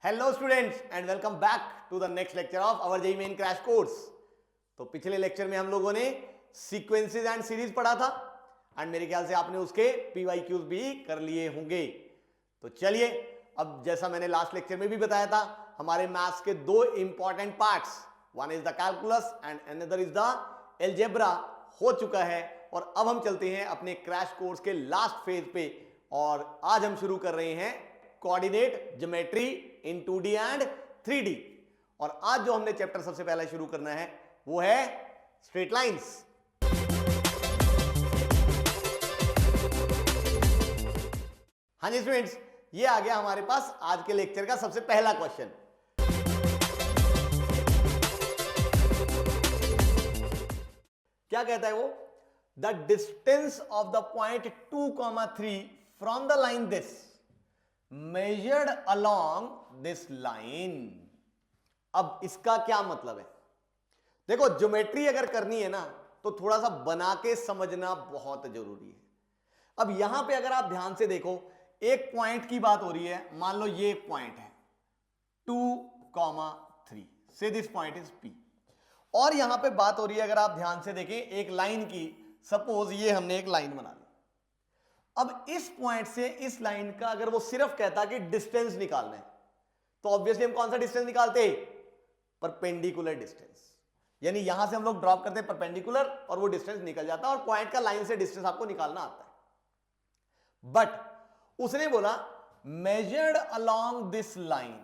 Hello students and welcome back to the next lecture of our JEE Main crash course. तो पिछले lecture में हम लोगों ने सीक्वेंसेस एंड सीरीज पढ़ा था एंड मेरे ख्याल से आपने उसके पीवाईक्यूज भी कर लिए होंगे। तो चलिए, अब जैसा मैंने लास्ट लेक्चर में भी बताया था, हमारे मैथ्स के दो important parts, one is the calculus and another is the algebra, हो चुका है। और अब हम चलते हैं अपने क्रैश कोर्स के लास्ट फेज पे और आज हम शुरू कर रहे हैं coordinate geometry in 2D and 3D। और आज जो हमने चैप्टर सबसे पहले शुरू करना है वो है स्ट्रेट लाइंस। हाँ जी स्टूडेंट्स, ये आ गया हमारे पास आज के लेक्चर का सबसे पहला क्वेश्चन। क्या कहता है वो? The distance of the point 2,3 from the line this measured along this line। अब इसका क्या मतलब है? देखो, ज्योमेट्री अगर करनी है ना तो थोड़ा सा बना के समझना बहुत जरूरी है। अब यहां पे अगर आप ध्यान से देखो, एक पॉइंट की बात हो रही है। मान लो ये पॉइंट है 2,3 से दिस पॉइंट इज P, और यहां पे बात हो रही है, अगर आप ध्यान से देखें, एक लाइन की। सपोज ये हमने एक लाइन बना ली। अब इस पॉइंट से इस लाइन का अगर वो सिर्फ कहता कि डिस्टेंस निकालना है तो ऑब्वियसली हम कौन सा डिस्टेंस निकालते? Perpendicular distance. यानी यहां से हम लोग ड्रॉप करते हैं परपेंडिकुलर और वो डिस्टेंस निकल जाता है और पॉइंट का लाइन से डिस्टेंस आपको निकालना आता है। बट उसने बोला मेजर्ड अलोंग दिस लाइन,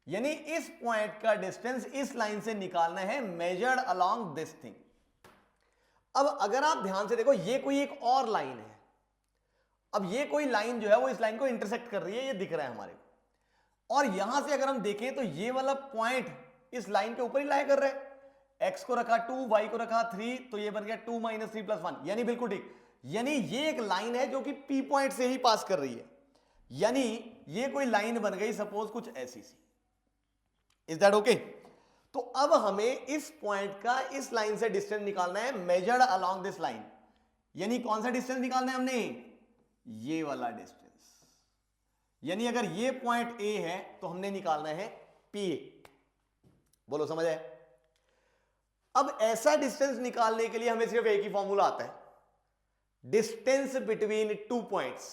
यानी इस पॉइंट का डिस्टेंस इस लाइन से निकालना है, मेजर्ड अलोंग दिस थिंग। अब अगर आप ध्यान से देखो, ये कोई एक और लाइन है। अब ये कोई लाइन जो है वो इस लाइन को इंटरसेक्ट कर रही है, ये दिख रहा है हमारे को। और यहां से अगर हम देखें तो ये वाला पॉइंट इस लाइन के ऊपर ही लाई कर रहा है। x को रखा 2, y को रखा 3, तो ये बन गया 2 - 3 + 1, यानी बिल्कुल ठीक। यानी ये एक लाइन है जो कि P पॉइंट से ही पास कर रही है। यानी ये कोई लाइन बन गई सपोज कुछ ऐसी सी। Is that okay? तो अब हमें इस पॉइंट का इस लाइन से डिस्टेंस निकालना है, मेजर्ड अलोंग दिस लाइन। यानी कौन सा डिस्टेंस निकालना है हमने? ये वाला डिस्टेंस। यानी अगर ये पॉइंट ए है तो हमने निकालना है पी ए। बोलो समझ आए? अब ऐसा डिस्टेंस निकालने के लिए हमें सिर्फ एक ही फॉर्मूला आता है, डिस्टेंस बिटवीन टू पॉइंट्स।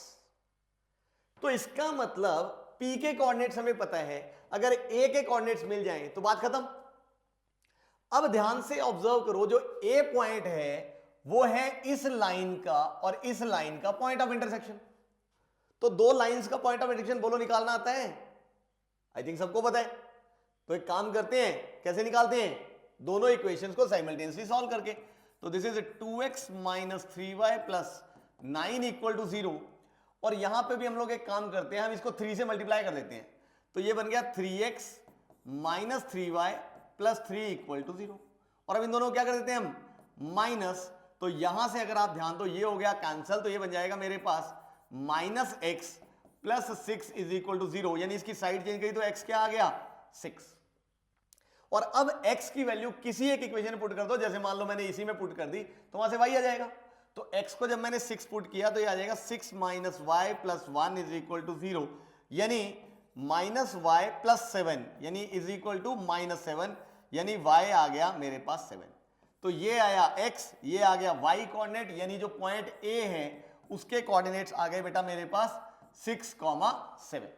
तो इसका मतलब पी के कोऑर्डिनेट्स हमें पता है, अगर ए के कोऑर्डिनेट्स मिल जाएं तो बात खत्म। अब ध्यान से ऑब्जर्व करो, जो ए पॉइंट है वो है इस लाइन का और इस लाइन का पॉइंट ऑफ इंटरसेक्शन। तो दो लाइंस का पॉइंट ऑफ इंटरसेक्शन बोलो निकालना आता है? आई थिंक सबको पता है। तो एक काम करते हैं, कैसे निकालते हैं? दोनों इक्वेशंस को साइमल्टेनियसली सॉल्व करके। तो दिस इज 2x - 3y + 9 = 0। और यहां पे भी हम लोग एक काम करते हैं, हम इसको 3 से मल्टीप्लाई कर देते हैं। तो ये बन गया 3x - 3y + 3 = 0। और अब इन दोनों को क्या कर देते हैं हम? माइनस। तो यहां से अगर आप ध्यान दो, ये हो गया कैंसल, तो ये बन जाएगा मेरे पास -x + 6 = 0। यानी इसकी साइड चेंज करी तो x क्या आ गया? 6। और अब x की वैल्यू किसी एक इक्वेशन में पुट कर दो, जैसे मान लो मैंने इसी में पुट कर दी तो वहां से y आ जाएगा। तो x को जब मैंने 6 पुट किया तो ये आ जाएगा 6 - y + 1 = 0। यानी -y + 7 यानी -7, यानी y आ गया मेरे पास 7। तो ये आया x, ये आ गया y कोऑर्डिनेट, यानी जो पॉइंट A है उसके कोऑर्डिनेट्स आ गए बेटा मेरे पास 6, 7।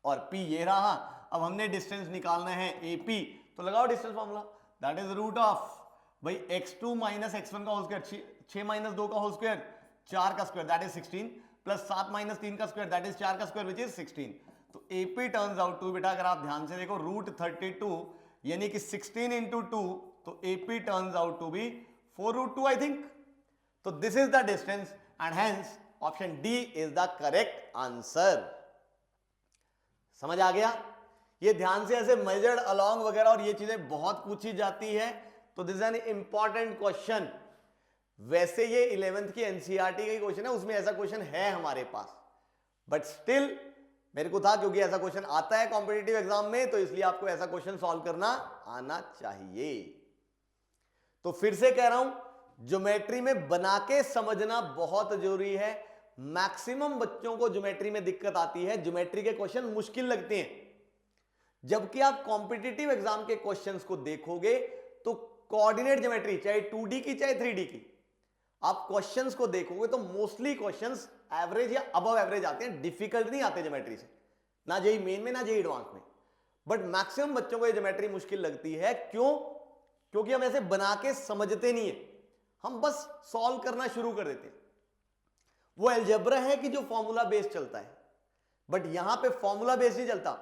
और P ये रहा। अब हमने डिस्टेंस निकालना है AP, तो लगाओ distance formula, that is root of भाई x2 - x1 का होल स्क्वायर, 6 - 2 का होल स्क्वायर, 4 का स्क्वायर दैट इज 16, प्लस 7 - 3 का स्क्वायर दैट इज 4 का स्क्वायर विच इज 16। तो AP टर्न्स आउट टू, बेटा अगर आप ध्यान से देखो, √32, यानी कि 16 × 2, तो AP turns out to be 4√2 I think। तो this is the distance and hence option D is the correct answer। समझ आ गया? ये ध्यान से ऐसे measured along वगैरह और ये चीजें बहुत पूछी जाती है, तो this is an important question। वैसे ये 11th की NCERT का क्वेश्चन है, उसमें ऐसा क्वेश्चन है हमारे पास, बट स्टिल मेरे को था क्योंकि ऐसा क्वेश्चन आता है कॉम्पिटिटिव एग्जाम में, तो इसलिए आपको ऐसा क्वेश्चन सॉल्व करना आना चाहिए। तो फिर से कह रहा हूं, ज्योमेट्री में बना के समझना बहुत जरूरी है। मैक्सिमम बच्चों को ज्योमेट्री में दिक्कत आती है, ज्योमेट्री के क्वेश्चन मुश्किल लगते हैं। जबकि आप कॉम्पिटिटिव एग्जाम के क्वेश्चंस को देखोगे तो कोऑर्डिनेट ज्योमेट्री, चाहे 2D की चाहे 3D की, आप क्वेश्चंस को देखोगे तो मोस्टली क्वेश्चंस एवरेज या अबव एवरेज आते हैं, डिफिकल्ट नहीं आते ज्योमेट्री से, ना जेई मेन में ना जेई एडवांस में। बट मैक्सिमम बच्चों को ये ज्योमेट्री मुश्किल लगती है। क्यों? क्योंकि हम ऐसे बना के समझते नहीं है, हम बस सॉल्व करना शुरू कर देते हैं। वो अलजेब्रा है कि जो फॉर्मूला बेस चलता है, बट यहां पे फॉर्मूला बेस नहीं चलता।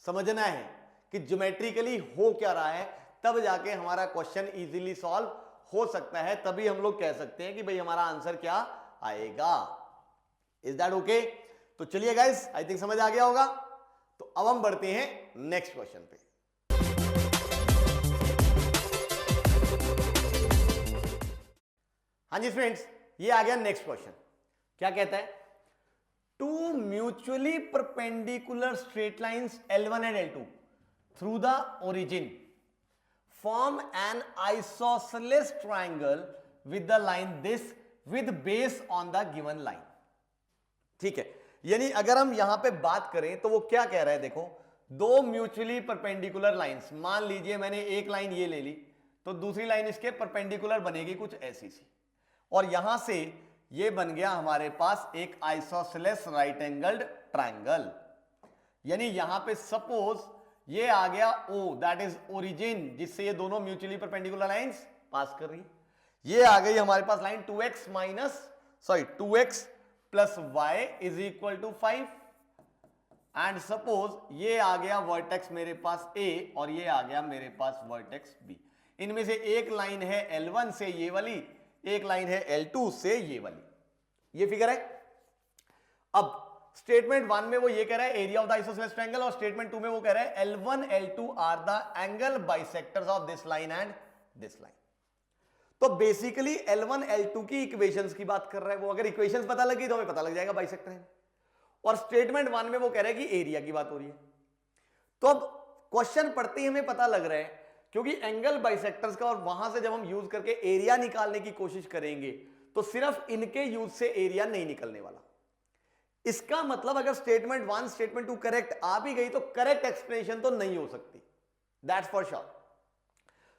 समझना है कि ज्योमेट्रिकली हो क्या रहा है, तब जाके हमारा क्वेश्चन इजीली सॉल्व हो सकता है, तभी हम लोग कह सकते हैं कि भाई हमारा आंसर क्या आएगा। Is that okay? तो चलिए गाइस, आई थिंक समझ आ गया होगा। तो अब हम बढ़ते हैं नेक्स्ट क्वेश्चन पे। हाँ जी फ्रेंड्स, ये आ गया नेक्स्ट क्वेश्चन। क्या कहता है? Two mutually perpendicular straight lines L1 and L2 through the origin form an isosceles triangle with the line this with base on the given line। ठीक है, यानी अगर हम यहां पे बात करें तो वो क्या कह रहा है, देखो, दो म्यूचुअली परपेंडिकुलर लाइंस, मान लीजिए मैंने एक लाइन ये ले ली, तो दूसरी लाइन इसके परपेंडिकुलर बनेगी कुछ ऐसी सी, और यहां से ये बन गया हमारे पास एक आइसोसेलेस राइट एंगल्ड ट्रायंगल। यानी यहां पे सपोज ये आ गया O, दैट इज ओरिजिन, जिससे ये दोनों म्यूचुअली परपेंडिकुलर लाइंस पास कर रही है। ये आ गई हमारे पास line 2x plus y is equal to 5, and suppose ये आ गया वर्टेक्स मेरे पास A और ये आ गया मेरे पास वर्टेक्स B। इनमें से एक लाइन है L1 से ये वाली, एक लाइन है L2 से ये वाली। ये फिगर है। अब स्टेटमेंट 1 में वो ये कह रहा है area of the isosceles triangle, और स्टेटमेंट 2 में वो कह रहा है L1 L2 are the angle bisectors of this line and this line. तो बेसिकली L1 L2 की इक्वेशंस की बात कर रहा है वो। अगर इक्वेशंस पता लगी तो हमें पता लग जाएगा बाइसेक्टर है। और स्टेटमेंट 1 में वो कह रहा है कि एरिया की बात हो रही है। तो अब क्वेश्चन पढ़ते ही हमें पता लग रहा है, क्योंकि एंगल बाइसेक्टर्स का, और वहां से जब हम यूज करके एरिया निकालने की कोशिश करेंगे तो सिर्फ इनके यूज से एरिया नहीं निकलने वाला। इसका मतलब अगर स्टेटमेंट 1 स्टेटमेंट 2 करेक्ट आ भी गई तो करेक्ट एक्सप्लेनेशन तो नहीं हो सकती, दैट्स फॉर श्योर।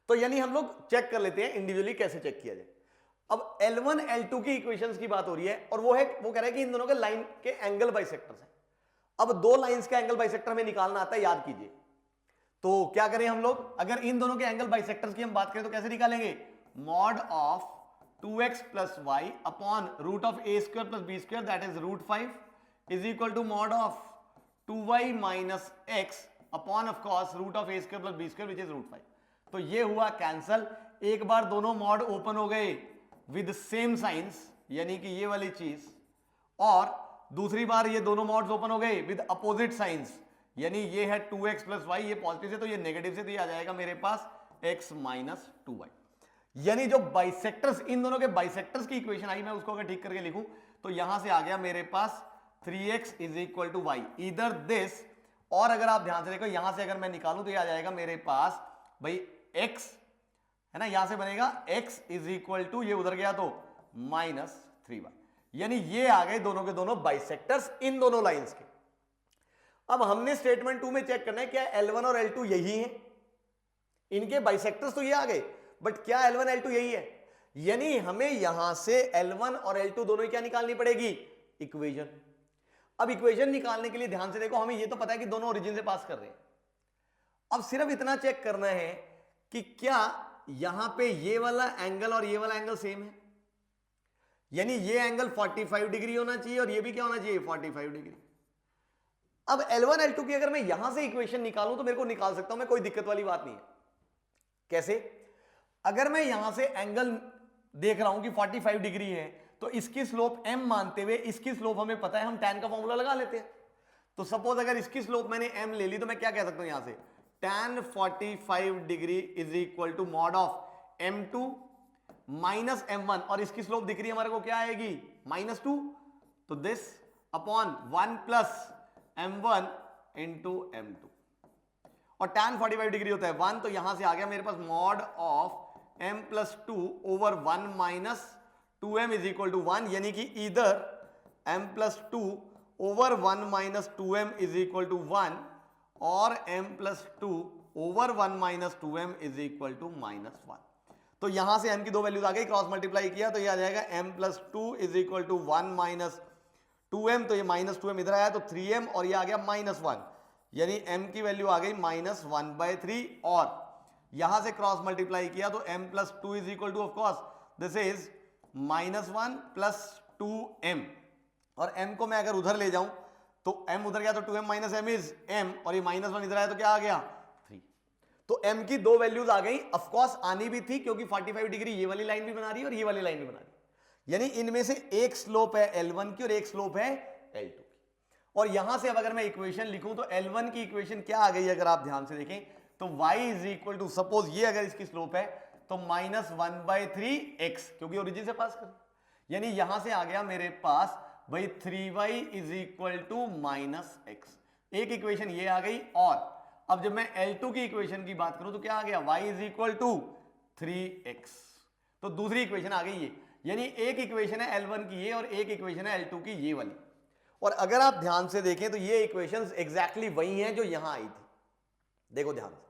तो यानी हम लोग चेक कर लेते हैं इंडिविजुअली कैसे चेक किया जाए। अब L1 L2 की इक्वेशंस की बात हो रही है, और वो कह रहा है कि इन दोनों के लाइन के एंगल बाइसेक्टर्स हैं। अब दो लाइंस का एंगल बाइसेक्टर में निकालना आता है, याद कीजिए। तो क्या करें हम लोग, अगर इन दोनों के एंगल बाइसेक्टर्स की हम बात करें तो कैसे निकालेंगे? Mod of 2x plus y upon root of a square plus b square that is root 5 is equal to mod of 2y minus x upon of course root of a square plus b square which is root 5। तो ये हुआ cancel. एक बार दोनों mod open हो गए with same science, यानी कि ये वाली चीज, और दूसरी बार ये दोनों मॉड्स ओपन हो गए विद अपोजिट साइंस, यानी ये है 2x प्लस वाई, ये पॉजिटिव से तो ये नेगेटिव से, तो ये आ जाएगा मेरे पास x माइनस 2y। यानी जो बाइसेक्टर्स, इन दोनों के बाइसेक्टर्स की इक्वेशन आई, मैं उसको अगर ठीक करके लिखूं तो यहां से आ गया मेरे पास 3x is equal to y, इधर दिस, और अगर आप ध्यान से देखो यहां से अगर मैं निकालूं तो ये आ जाएगा मेरे पास भाई x है ना, यहां से बनेगा x इज इक्वल टू, ये उधर गया तो माइनस 3y। यानी ये आ गए दोनों के दोनों बाइसेक्टर्स इन दोनों लाइंस के। अब हमने स्टेटमेंट 2 में चेक करना है क्या L1 और L2 यही हैं, इनके बाइसेक्टर्स तो ये आ गए, बट क्या L1 L2 यही है? यानी हमें यहां से L1 और L2 दोनों की क्या निकालनी पड़ेगी? इक्वेशन। अब इक्वेशन निकालने के लिए ध्यान से देखो, हमें ये तो पता है कि दोनों ओरिजिन से पास कर रहे हैं। अब सिर्फ इतना चेक करना है कि क्या यहां पे ये वाला एंगल और ये वाला एंगल सेम है, यानी ये एंगल 45 डिग्री होना चाहिए और ये भी क्या होना चाहिए? 45 डिग्री। अब L1 L2 की अगर मैं यहां से इक्वेशन निकालूं तो मेरे को निकाल सकता हूं मैं, कोई दिक्कत वाली बात नहीं है। कैसे? अगर मैं यहां से एंगल देख रहा हूं कि 45 डिग्री है, तो इसकी स्लोप m मानते हुए, इसकी स्लोप हमें पता है, हम tan का फॉर्मूला लगा लेते हैं। तो सपोज अगर इसकी स्लोप मैंने m ले ली तो मैं क्या कह सकता हूं यहां से? tan 45 degree is equal to mod of m2 minus m1, और इसकी स्लोप दिख रही है हमारे को क्या आएगी? -2, तो this upon 1 plus m1 into m2, और tan 45 डिग्री होता है 1, तो यहां से आ गया मेरे पास mod of m plus 2 over 1 minus 2m is equal to 1, यानी कि इधर m plus 2 over 1 minus 2m is equal to 1, और m plus two over 1 minus two M is equal to -1। तो यहां से m की दो वैल्यूज आ गई, क्रॉस मल्टीप्लाई किया तो ये आ जाएगा m plus two is equal to 1 minus 2m, तो ये -2m इधर आया तो 3m और ये आ गया -1, यानी m की वैल्यू आ गई -1/3 और यहां से क्रॉस मल्टीप्लाई किया तो m plus two is equal to of course this is -1 plus 2m और m को मैं अगर उधर ले जाऊं तो m उधर गया तो 2m minus m is m और ये -1 इधर आया तो क्या आ गया 3। तो m की दो वैल्यूज आ गई, ऑफकोर्स आनी भी थी क्योंकि 45 डिग्री ये वाली लाइन भी बना रही है और ये वाली लाइन भी बना रही है, यानी इनमें से एक स्लोप है L1 की और एक स्लोप है L2 की। और यहां से अब अगर मैं इक्वेशन लिखूं तो L1 की इक्वेशन क्या आ गई अगर आप ध्यान से देखें तो y is equal to, suppose ये अगर इसकी स्लोप है तो -1/3x, क्योंकि ओरिजिन से पास कर, यानी यहां से आ गया मेरे पास भाई 3y is equal to -x। एक इक्वेशन ये आ गई और अब जब मैं L2 की इक्वेशन की बात करूं तो क्या आ गया y is equal to 3x। तो दूसरी इक्वेशन आ गई ये, यानी एक इक्वेशन है L1 की ये और एक इक्वेशन है L2 की ये वाली। और अगर आप ध्यान से देखें तो ये इक्वेशंस एग्जैक्टली वही हैं जो यहां आई थी, देखो ध्यान से।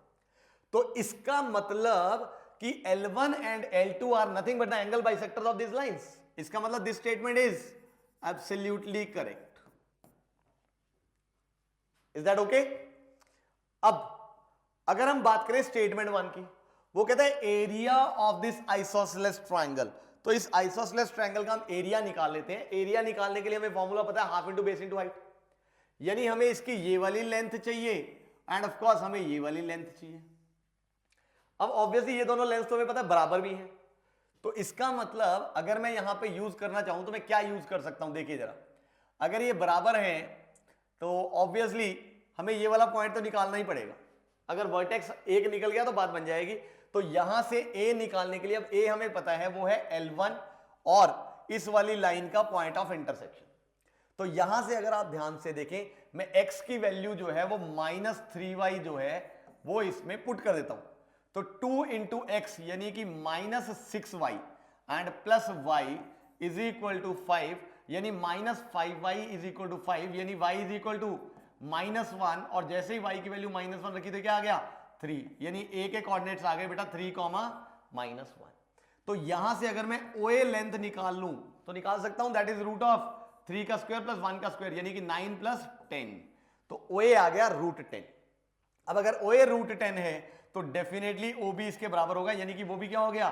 तो इसका मतलब कि L1 and L2 are nothing but the angle bisectors of this lines. इसका मतलब this statement is absolutely correct. Is that okay? अब अगर हम बात करें स्टेटमेंट 1 की, वो कहता है area of this isosceles triangle. तो इस आइसोसेलेस ट्रायंगल का हम एरिया निकाल लेते हैं। एरिया निकालने के लिए हमें फॉर्मूला पता है, half into base into height, यानी हमें इसकी ये वाली लेंथ चाहिए एंड ऑफ कोर्स हमें ये वाली लेंथ चाहिए। अब ऑब्वियसली ये दोनों लेंथ तो हमें पता है बराबर भी हैं, तो इसका मतलब अगर मैं यहां पे यूज करना चाहूं तो मैं क्या यूज कर सकता हूं, देखिए जरा। अगर ये बराबर है तो ऑब्वियसली हमें ये वाला पॉइंट तो निकालना ही पड़ेगा। अगर वर्टेक्स एक निकल गया तो बात बन जाएगी। तो यहां से a निकालने के लिए, अब a हमें पता है वो है L1 और इस वाली लाइन का पॉइंट ऑफ इंटरसेक्शन। तो यहां से अगर आप ध्यान से देखें, मैं x की वैल्यू जो है वो -3y जो है वो इसमें पुट कर देता हूं। तो 2 इंटू एक्स यानी कि -6y and plus y is equal to 5, यानी -5y इज इक्वल टू 5, यानी y इज इक्वल टू -1 और जैसे ही y की वैल्यू -1 रखी तो क्या आ गया 3, यानी a के कोऑर्डिनेट्स आ गए बेटा 3, -1। तो यहां से अगर मैं OA लेंथ निकाल लूं तो निकाल सकता हूं, दैट इज रूट ऑफ 3 का स्क्वायर प्लस 1 का स्क्वायर, यानी कि 9 प्लस 10। तो OA आ गया √10। अब अगर OA √10 है तो डेफिनेटली OB इसके बराबर होगा, यानी कि वो भी क्या हो गया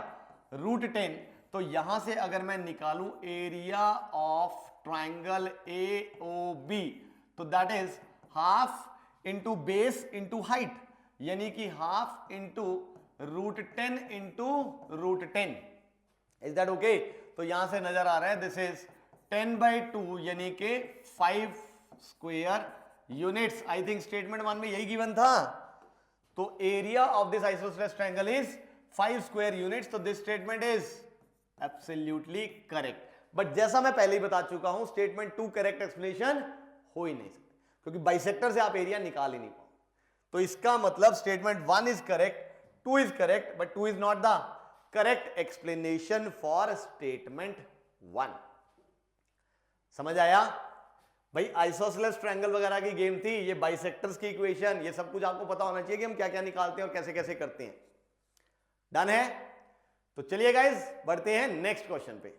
√10। तो यहां से अगर मैं निकालूं एरिया ऑफ ट्राइंगल AOB तो that is half into base into height, यानी कि half into √10 into √10। Is that okay? तो यहां से नजर आ रहा है दिस इज 10/2 यानी कि 5 square units. I think statement 1 में यही गिवन था। तो area of this isosceles triangle is 5 square units. तो this statement is absolutely correct. But जैसा मैं पहले ही बता चुका हूं, स्टेटमेंट 2 करेक्ट एक्सप्लेनेशन हो ही नहीं सकती क्योंकि बाइसेक्टर से आप एरिया निकाल ही नहीं पाओ। तो इसका मतलब statement 1 is correct, 2 is correct, but 2 is not the correct explanation for statement 1। समझ आया भाई? आइसोसेलेस ट्रायंगल वगैरह की गेम थी, ये बाइसेक्टर्स की इक्वेशन, ये सब कुछ आपको पता होना चाहिए कि हम क्या क्या निकालते हैं और कैसे कैसे करते हैं। डन है? तो चलिए गाइस बढ़ते हैं नेक्स्ट क्वेश्चन पे।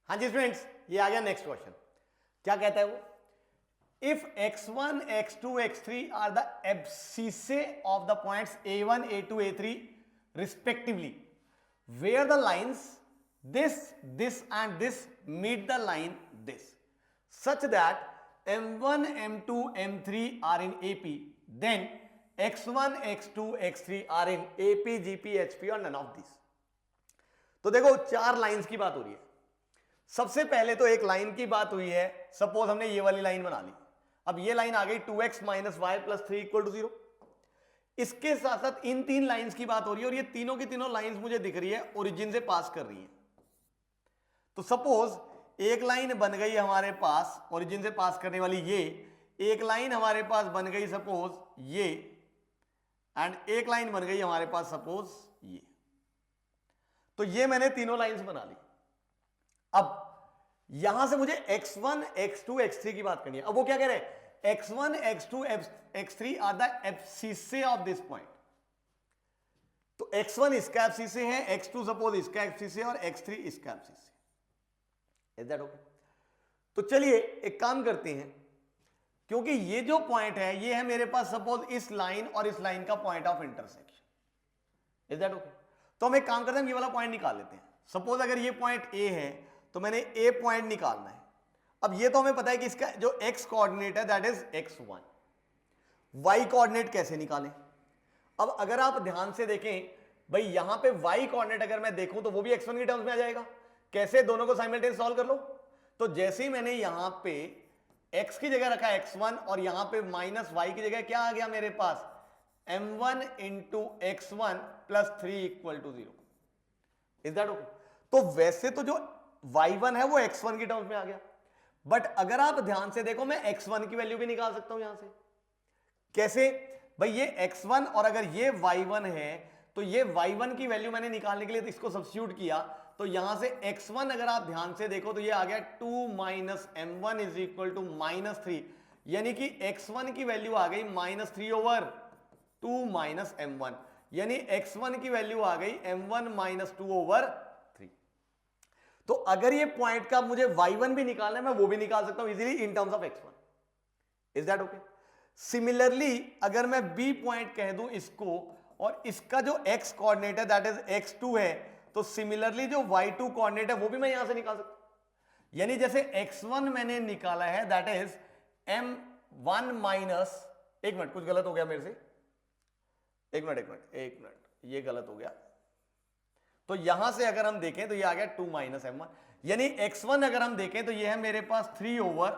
हाँ जी फ्रेंड्स, ये आ गया नेक्स्ट क्वेश्चन। क्या कहता है वो? If x1 x2 x3 are the abscissae of the points a1 a2 a3 respectively, where the lines this and this meet the line this, such that m1 m2 m3 are in AP, then x1 x2 x3 are in AP GP HP or none of these। तो देखो चार lines की बात हो रही है। सबसे पहले तो एक लाइन की बात हुई है, सपोज हमने ये वाली लाइन बना ली। अब ये लाइन आ गई 2x - y + 3 = 0। इसके साथ साथ इन तीन लाइंस की बात हो रही है और ये तीनों की तीनों लाइंस मुझे दिख रही है ओरिजिन से पास कर रही है। तो सपोज एक लाइन बन गई हमारे पास ओरिजिन से पास करने वाली, ये एक लाइन हमारे पास बन गई सपोज ये, एंड एक लाइन बन गई हमारे पास सपोज ये। तो ये मैंने तीनों लाइंस बना ली। अब यहां से मुझे x1 x2 x3 की बात करनी है। अब वो क्या कह रहे हैं, x1 x2 x3 are the abscissae of this point. तो x1 इसका एब्सिसे है, x2 सपोज इसका एब्सिसे और x3 इसका एब्सिसे। Is that okay? तो चलिए एक काम करते हैं, क्योंकि ये जो पॉइंट है ये है मेरे पास सपोज इस लाइन और इस लाइन का point of intersection. Is that okay? तो हम एक काम करते हैं, ये वाला पॉइंट निकाल लेते हैं। सपोज अगर ये पॉइंट ए है तो मैंने ए पॉइंट निकालना है। अब ये तो हमें पता है कि इसका जो एक्स कोऑर्डिनेट है that is x1। Y coordinate कैसे निकालें? अब अगर आप ध्यान से देखें भाई, यहां पे y कोऑर्डिनेट अगर मैं देखूं तो वो भी x1 की टर्म्स में आ जाएगा। कैसे? दोनों को साइमल्टेनियस सॉल्व कर लो। तो जैसे ही मैंने यहां पे x की जगह रखा x1 और यहां पे माइनस y की जगह क्या आ गया मेरे पास, m1 into x1 plus 3 equal to 0। Is that okay? तो वैसे तो जो y1 है वो x1 की टर्म्स में आ गया, बट अगर आप ध्यान से देखो मैं x1 की वैल्यू भी निकाल सकता हूं यहां से। कैसे भाई? ये x1 और अगर ये y1 है तो ये y1 की वैल्यू मैंने निकालने के लिए तो इसको सब्स्टिट्यूट किया, तो यहां से x1 अगर आप ध्यान से देखो तो ये आ गया 2 minus m1 is equal to minus 3, यानी कि x1 की वैल्यू आ गई माइनस 3 ओवर 2 माइनस m1, यानी x1 की वैल्यू आ गई m1 माइनस 2 ओवर 3। तो अगर ये पॉइंट का मुझे y1 भी निकालना है मैं वो भी निकाल सकता हूं easily in terms of x1। Is that okay? Similarly अगर मैं b पॉइंट कह दूं इसको, और इसका जो x कोऑर्डिनेट है दैट इज x2 है, तो सिमिलरली जो y2 कोऑर्डिनेट है वो भी मैं यहां से निकाल सकता हूं। यानी जैसे x1 मैंने निकाला है दैट इज m1 माइनस, एक मिनट कुछ गलत हो गया मेरे से, एक मिनट ये गलत हो गया। तो यहां से अगर हम देखें तो ये आ गया 2 माइनस m1, यानी x1 अगर हम देखें तो ये है मेरे पास 3 ओवर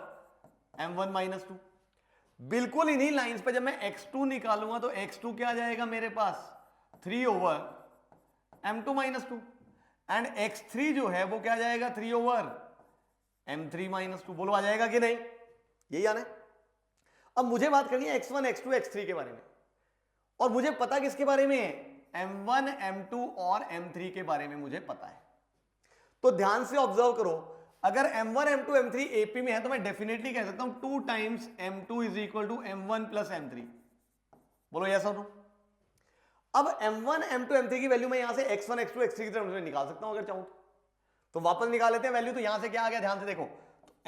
m1 माइनस 2। बिल्कुल इन्हीं लाइंस पे जब मैं x2 निकालूंगा तो x2 क्या आ जाएगा मेरे पास, 3 over m2 minus 2, and x3 जो है वो क्या आ जाएगा, 3 ओवर m3 माइनस 2। बोलो आ जाएगा कि नहीं? यही आना है। अब मुझे बात करनी है x1 x2 x3 के बारे में, और मुझे पता किसके बारे में है, m1 m2 और m3 के बारे में मुझे पता है। तो ध्यान से ऑब्जर्व करो, अगर m1 m2 m3 AP में है तो मैं डेफिनेटली कह सकता हूं 2 times m2 is equal to m1 plus m3। बोलो यस और नो? अब m1 m2 m3 की वैल्यू मैं यहां से x1 x2 x3 की तरफ से निकाल सकता हूं अगर चाहूं तो वापस निकाल लेते हैं वैल्यू। तो यहां से क्या आ गया, ध्यान से देखो,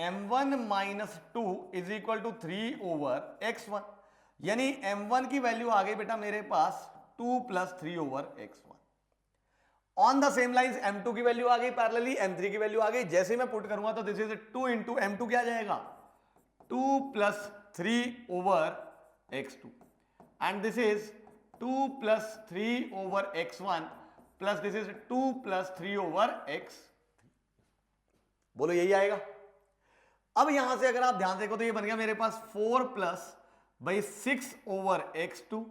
m1 minus 2 is equal to 3 over x1, यानी m1 की वैल्यू आ गई बेटा मेरे पास 2 plus 3 over x1। On the same lines m2 की वैल्यू आ गई, पैरेलली m3 की वैल्यू आ गई। जैसे मैं पुट करूंगा तो दिस इज 2 इंटू m2 क्या आ जाएगा, 2 plus 3 over x2, and this is 2 plus 3 over x1 plus this is 2 plus 3 over x3। बोलो यही आएगा। अब यहां से अगर आप ध्यान देखो तो ये बन गया मेरे पास 4 plus by 6 over x2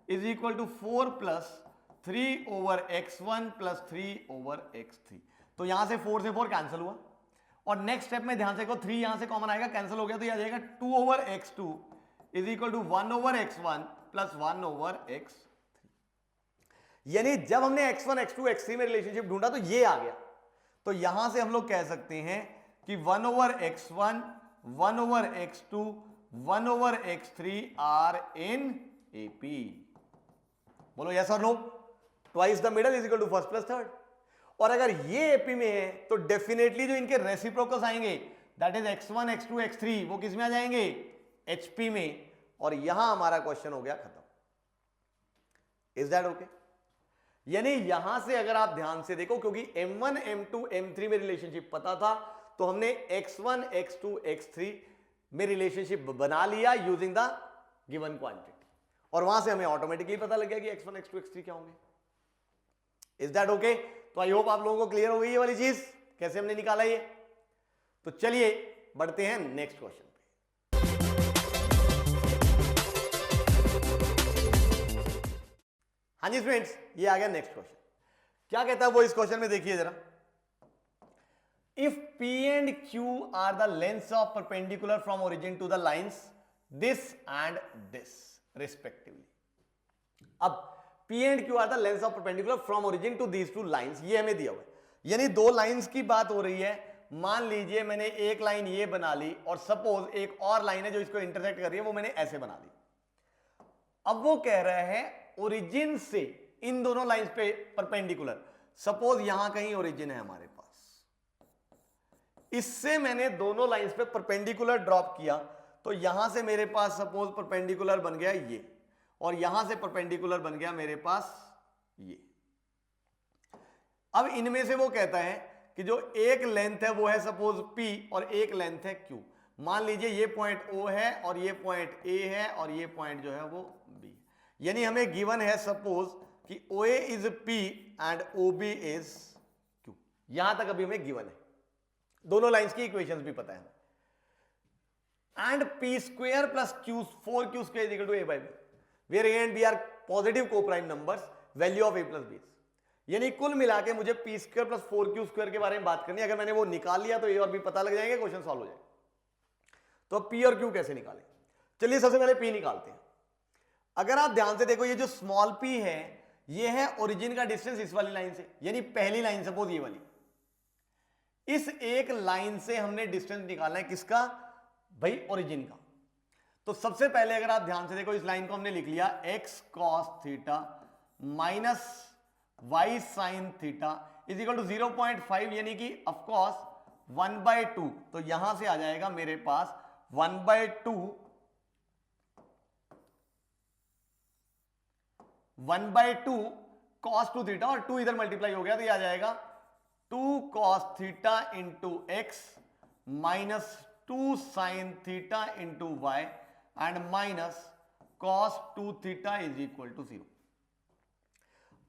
is equal to 4 plus 3 over x1 plus 3 over x3। तो यहां से 4 से 4 कैंसिल हुआ, और नेक्स्ट स्टेप में ध्यान से देखो 3 यहां से कॉमन आएगा, कैंसिल हो गया, तो यह आ जाएगा 2 over x2 is equal to 1 over x1 plus 1 over x3। यानी जब हमने x1 x2 x3 में रिलेशनशिप ढूंढा तो ये आ गया। तो यहां से हम लोग कह सकते हैं कि 1 over x1 1 over x2 1 over x3 are in AP। बोलो यस और no? Twice the middle is equal to first plus third. और अगर ये एपी में है तो डेफिनेटली जो इनके रेसिप्रोकल्स आएंगे that is x1 x2 x3 वो किस में आ जाएंगे, HP में। और यहां हमारा क्वेश्चन हो गया खत्म। Is that okay? यानी यहां से अगर आप ध्यान से देखो, क्योंकि m1 m2 m3 में रिलेशनशिप पता था तो हमने x1 x2 x3 में रिलेशनशिप बना लिया यूजिंग द गिवन क्वांटिटी, और वहां से हमें ऑटोमेटिकली पता लग गया कि x1 x2 x3 क्या होंगे। Is that okay? तो आई होप आप लोगों को क्लियर हो गई ये वाली चीज कैसे हमने निकाला ये। तो चलिए बढ़ते हैं नेक्स्ट क्वेश्चन पे। हाँ जी स्टूडेंट्स, ये आ गया नेक्स्ट क्वेश्चन। क्या कहता है वो इस क्वेश्चन में, देखिए जरा। If P and Q are the lengths of perpendicular from origin to the lines this and this respectively। अब P and Q are the lengths of perpendicular from origin to these two lines, ये हमें दिया हुआ है। यानी दो lines की बात हो रही है, मान लीजिए मैंने एक लाइन ये बना ली और सपोज एक और लाइन है जो इसको इंटरसेक्ट कर रही है, वो मैंने ऐसे बना दी। अब वो कह रहा है ओरिजिन से इन दोनों लाइंस पे परपेंडिकुलर, सपोज यहां कहीं ओरिजिन है हमारे पास, इससे मैंने दोनों लाइंस पे परपेंडिकुलर ड्रॉप किया, तो यहां से मेरे पास सपोज परपेंडिकुलर बन गया ये, और यहां से परपेंडिकुलर बन गया मेरे पास ये। अब इनमें से वो कहता है कि जो एक लेंथ है वो है सपोज P और एक लेंथ है Q। मान लीजिए ये पॉइंट O है और ये पॉइंट A है और ये पॉइंट जो है वो B। यानी हमें गिवन है सपोज कि OA is P and OB is Q। यहां तक अभी हमें गिवन है, दोनों लाइंस की इक्वेशंस भी पता है। And P square plus Q 4Q square equal to A by B, where A and B are positive coprime numbers, value of A plus B। यानी कुल मिला के मुझे P square plus 4Q square के बारे में बात करनी है। अगर मैंने वो निकाल लिया तो ये और भी पता लग जाएंगे, क्वेश्चन सॉल्व हो जाएगा। तो P और Q कैसे निकालें? चलिए सबसे पहले P निकालते हैं। अगर आप ध्यान से देखो, ये जो स्मॉल p है ये है ओरिजिन का डिस्टेंस इस वाली लाइन से, यानी पहली लाइन सपोज ये वाली, इस एक लाइन से हमने डिस्टेंस निकालना है किसका भाई? ओरिजिन का। तो सबसे पहले अगर आप ध्यान से देखो, इस लाइन को हमने लिख लिया x cos theta minus y sin theta is equal to 0.5, यानी कि ऑफकोर्स 1/2। तो यहां से आ जाएगा मेरे पास 1/2 cos 2 थीटा, और 2 इधर मल्टीप्लाई हो गया तो ये आ जाएगा 2 cos theta into x minus 2 sin theta into y and minus cos 2 theta is equal to 0।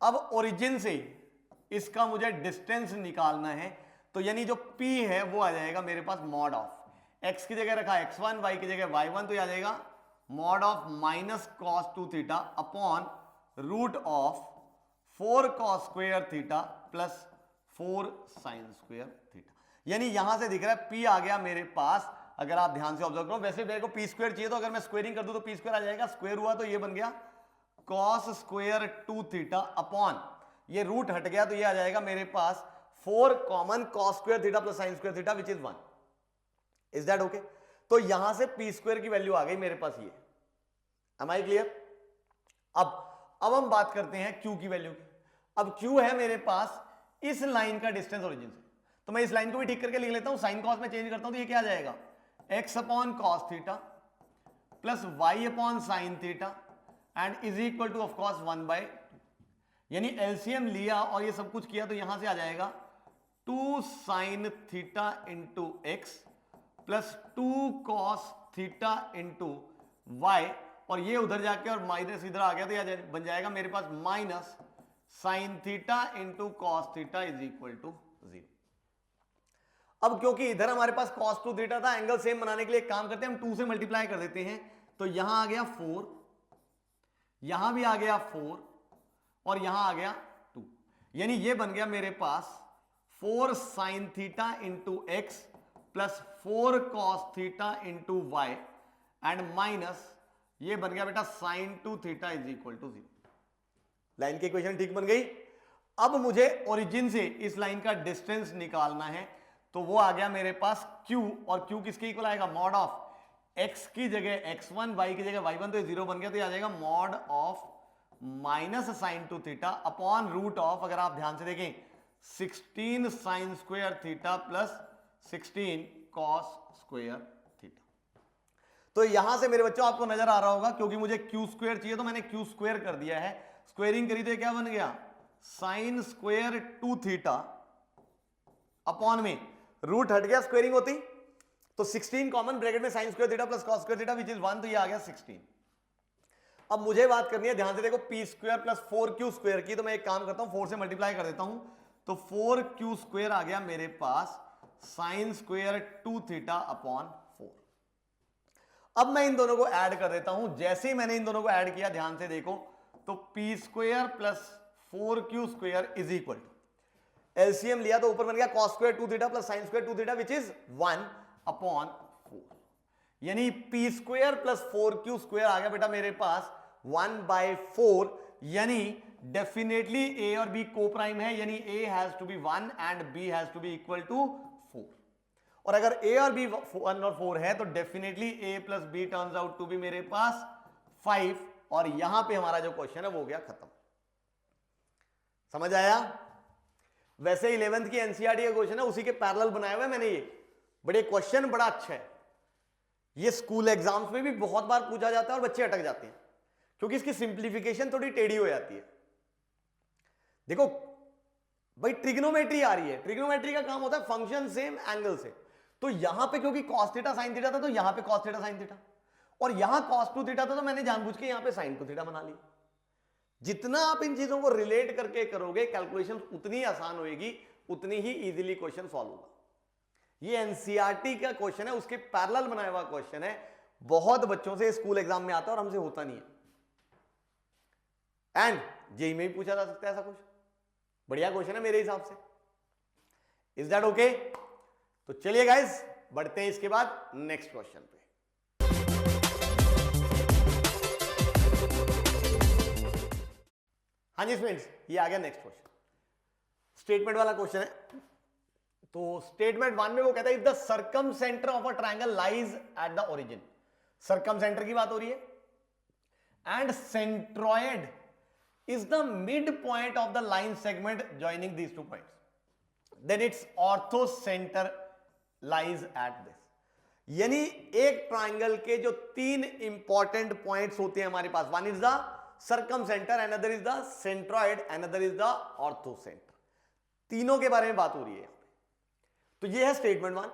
अब ओरिजिन से इसका मुझे डिस्टेंस निकालना है, तो यानी जो P है वो आ जाएगा मेरे पास मॉड ऑफ x की जगह रखा x1, y की जगह y1, तो ये आ जाएगा mod of minus cos 2 theta upon root of 4 cos square theta plus 4 sin square theta. यानी यहां से दिख रहा है P आ गया मेरे पास। अगर आप ध्यान से ऑब्जर्व करो, वैसे मेरे को P स्क्वायर चाहिए, तो अगर मैं स्क्वेयरिंग कर दूं तो P स्क्वायर आ जाएगा, स्क्वायर हुआ तो ये बन गया cos स्क्वायर 2 थीटा अपॉन ये रूट हट गया तो ये आ जाएगा मेरे पास 4 common cos square theta plus sin square theta which is 1। Is that okay? तो यहां से P स्क्वायर की वैल्यू आ गई मेरे पास ये। Am I clear? अब हम बात करते हैं Q की वैल्यू की। अब Q है मेरे पास इस लाइन का डिस्टेंस ओरिजिन से, तो मैं इस लाइन को भी ठीक करके लिख लेता हूं, साइन कॉस में चेंज करता हूं तो ये क्या आ जाएगा x upon cos theta plus y upon sine theta and is equal two of course 1/2। यानी एलसीएम लिया और ये सब कुछ किया तो यहां से आ जाएगा 2 sin theta into x plus 2 cos theta into y, और ये उधर जाके और माइनस इधर आ गया तो यह बन जाएगा मेरे पास minus sine theta into cos theta is equal to 0। अब क्योंकि इधर हमारे पास cos 2 थीटा था, एंगल सेम बनाने के लिए एक काम करते हैं, हम 2 से मल्टीप्लाई कर देते हैं, तो यहां आ गया 4, यहां भी आ गया 4 और यहां आ गया 2। यानी ये बन गया मेरे पास 4 sin theta into x plus 4 cos theta into y and minus ये बन गया बेटा sin 2 theta is equal to 0। Line की इक्वेशन ठीक बन गई। अब मुझे ओरिजिन से इस लाइन का डिस्टेंस निकालना है, तो वो आ गया मेरे पास Q, और Q किसके इक्वल आएगा मॉड ऑफ x की जगह x1, y की जगह y1, तो ये 0 बन गया तो ये आ जाएगा mod of minus sine 2 theta upon root of, अगर आप ध्यान से देखें 16 sine square theta plus 16 cos square theta. तो यहां से मेरे बच्चों आपको नजर आ रहा होगा, क्योंकि मुझे क्यू स्क्वायर चाहिए तो मैंने क्यू स्क्वायर कर दिया है, स्क्वेयरिंग करी तो क्या बन गया साइन स्क्वायर 2 थीटा अपॉन में रूट हट गया, स्क्वेयरिंग होती तो 16 कॉमन ब्रैकेट में sign square theta plus cos square theta which is 1, तो ये आ गया 16। अब मुझे बात करनी है, ध्यान से देखो, P square plus 4Q square की, तो मैं एक काम करता हूं 4 से मल्टीप्लाई कर देता हूं, तो 4Q स्क्वायर आ गया मेरे पास साइन स्क्वायर 2 थीटा अपॉन 4। अब मैं इन दोनों को ऐड कर देता हूं। जैसे ही मैंने इन दोनों को ऐड किया, ध्यान से देखो, तो P square plus 4Q square is equal to LCM लिया तो ऊपर बन गया cos square 2 theta plus sine square 2 theta which is 1 upon 4। यानी P square plus 4Q square आ गया बेटा मेरे पास 1/4। यानी डेफिनेटली ए और बी को प्राइम है, यानी a has to be 1 and b has to be equal to 4। और अगर ए और बी 1 और 4 है तो definitely a plus b turns out to be मेरे पास 5, और यहां पे हमारा जो क्वेश्चन है वो हो गया खत्म। समझ आया? वैसे 11th की एनसीईआरटी का क्वेश्चन है, उसी के पैरेलल बनाए हुए मैंने ये, बड़े क्वेश्चन बड़ा अच्छा है। ये स्कूल एग्जाम्स में भी बहुत बार पूछा जाता है और बच्चे अटक जाते हैं क्योंकि इसकी सिंप्लीफिकेशन थोड़ी टेढ़ी हो जाती है। देखो भाई ट्रिग्नोमेट्री आ रही है, ट्रिग्नोमेट्री का काम होता है फंक्शन सेम एंगल से, तो यहां पे क्योंकि cos थीटा sin थीटा था तो यहां पे cos थीटा sin थीटा, और यहां cos 2 थीटा था तो मैंने जानबूझ के यहां पे sin 2 थीटा बना लिया। जितना आप इन चीजों को रिलेट करके करोगे कैलकुलेशन उतनी आसान होगी, उतनी ही इजीली क्वेश्चन सॉल्व होगा। ये एनसीईआरटी का क्वेश्चन है, उसके पैरेलल बनाया हुआ क्वेश्चन है, बहुत बच्चों से स्कूल एग्जाम में आता है और हमसे होता नहीं है, एंड जेईई में भी पूछा जा सकता है ऐसा कुछ। बढ़िया क्वेश्चन है मेरे हिसाब से। Is that okay? तो चलिए गाइस बढ़ते हैं इसके बाद नेक्स्ट क्वेश्चन पे। हाँ जी फ्रेंड्स, ये आ गया नेक्स्ट क्वेश्चन, स्टेटमेंट वाला क्वेश्चन है। तो स्टेटमेंट 1 में वो कहता है if the circum centre of a triangle lies at the origin, circum centre की बात हो रही है, and centroid is the midpoint of the line segment joining these 2 points, then its orthocenter lies at this। यानी एक triangle के जो 3 important points होते हैं हमारे पास, one is the circumcentre, another is the centroid, another is the orthocentre, तीनों के बारे में बात हो रही है। तो ये है स्टेटमेंट 1,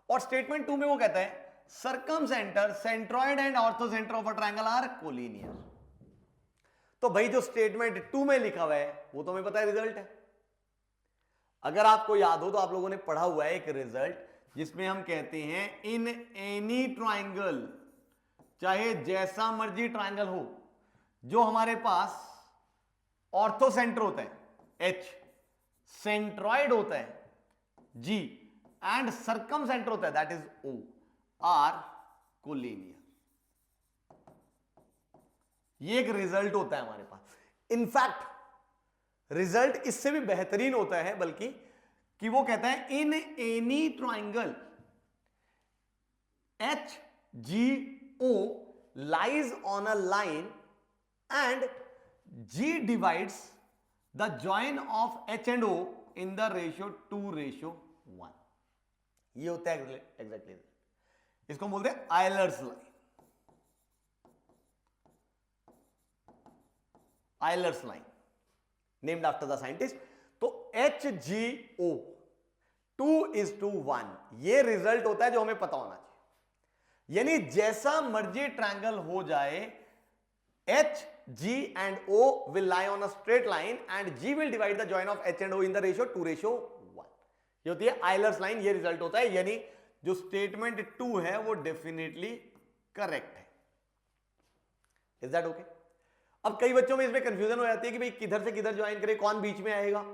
और स्टेटमेंट 2 में वो कहता है circumcentre, centroid and orthocentre of a triangle are collinear. तो भाई जो स्टेटमेंट 2 में लिखा हुआ है वो तो हमें पता है रिजल्ट है। अगर आपको याद हो तो आप लोगों ने पढ़ा हुआ है एक रिजल्ट जिसमें हम कहते हैं इन एनी ट्राइंगल, चाहे जैसा मर्जी ट्राइंगल हो, जो हमारे पास ऑर्थोसेंटर होता है H, सेंट्रॉयड होता है G, एंड सर्कम सेंटर होता है that is O, are collinear. ये एक रिजल्ट होता है हमारे पास। इनफैक्ट रिजल्ट इससे भी बेहतरीन होता है, बल्कि कि वो कहता है in any triangle HGO lies on a line and G divides the join of H and O in the ratio 2:1। ये होता है एग्जैक्टली, इसको बोलते हैं Euler's line, Euler's line named after the scientist. तो HGO 2:1 ये रिजल्ट होता है जो हमें पता होना चाहिए। यानी जैसा मर्जी ट्रायंगल हो जाए, H, G and O will lie on a straight line and G will divide the join of H and O in the ratio 2:1। ये होती है आयलर्स लाइन, ये रिजल्ट होता है। यानी जो स्टेटमेंट 2 है वो डेफिनेटली करेक्ट है। Is that okay? अब कई बच्चों में इसमें कंफ्यूजन हो जाती है कि भाई किधर से किधर ज्वाइन करें, कौन बीच में आएगा।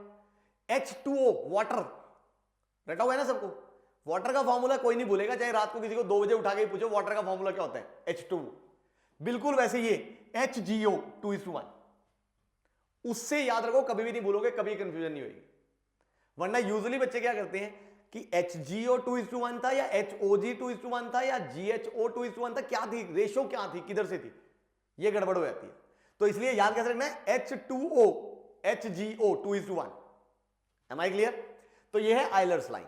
H2O वाटर रटा हुआ है ना सबको, वाटर का फॉर्मूला कोई नहीं भूलेगा, चाहे रात को किसी को 2 बजे उठा के पूछो वाटर का फॉर्मूला क्या होता है, H2O। बिल्कुल वैसे ये HGO 2:1, उससे याद रखो, कभी भी नहीं भूलोगे, कभी कंफ्यूजन नहीं होगी। वरना यूजुअली बच्चे क्या करते हैं कि HGO 2:1 था या HOG 2:1 था या GHO 2:1 था, क्या थी रेशो, क्या थी, किधर से थी, ये गड़बड़ हो जाती है। तो इसलिए याद कैसे रखना है, H2O HGO 2:1। M I clear? तो ये है आयलर्स लाइन।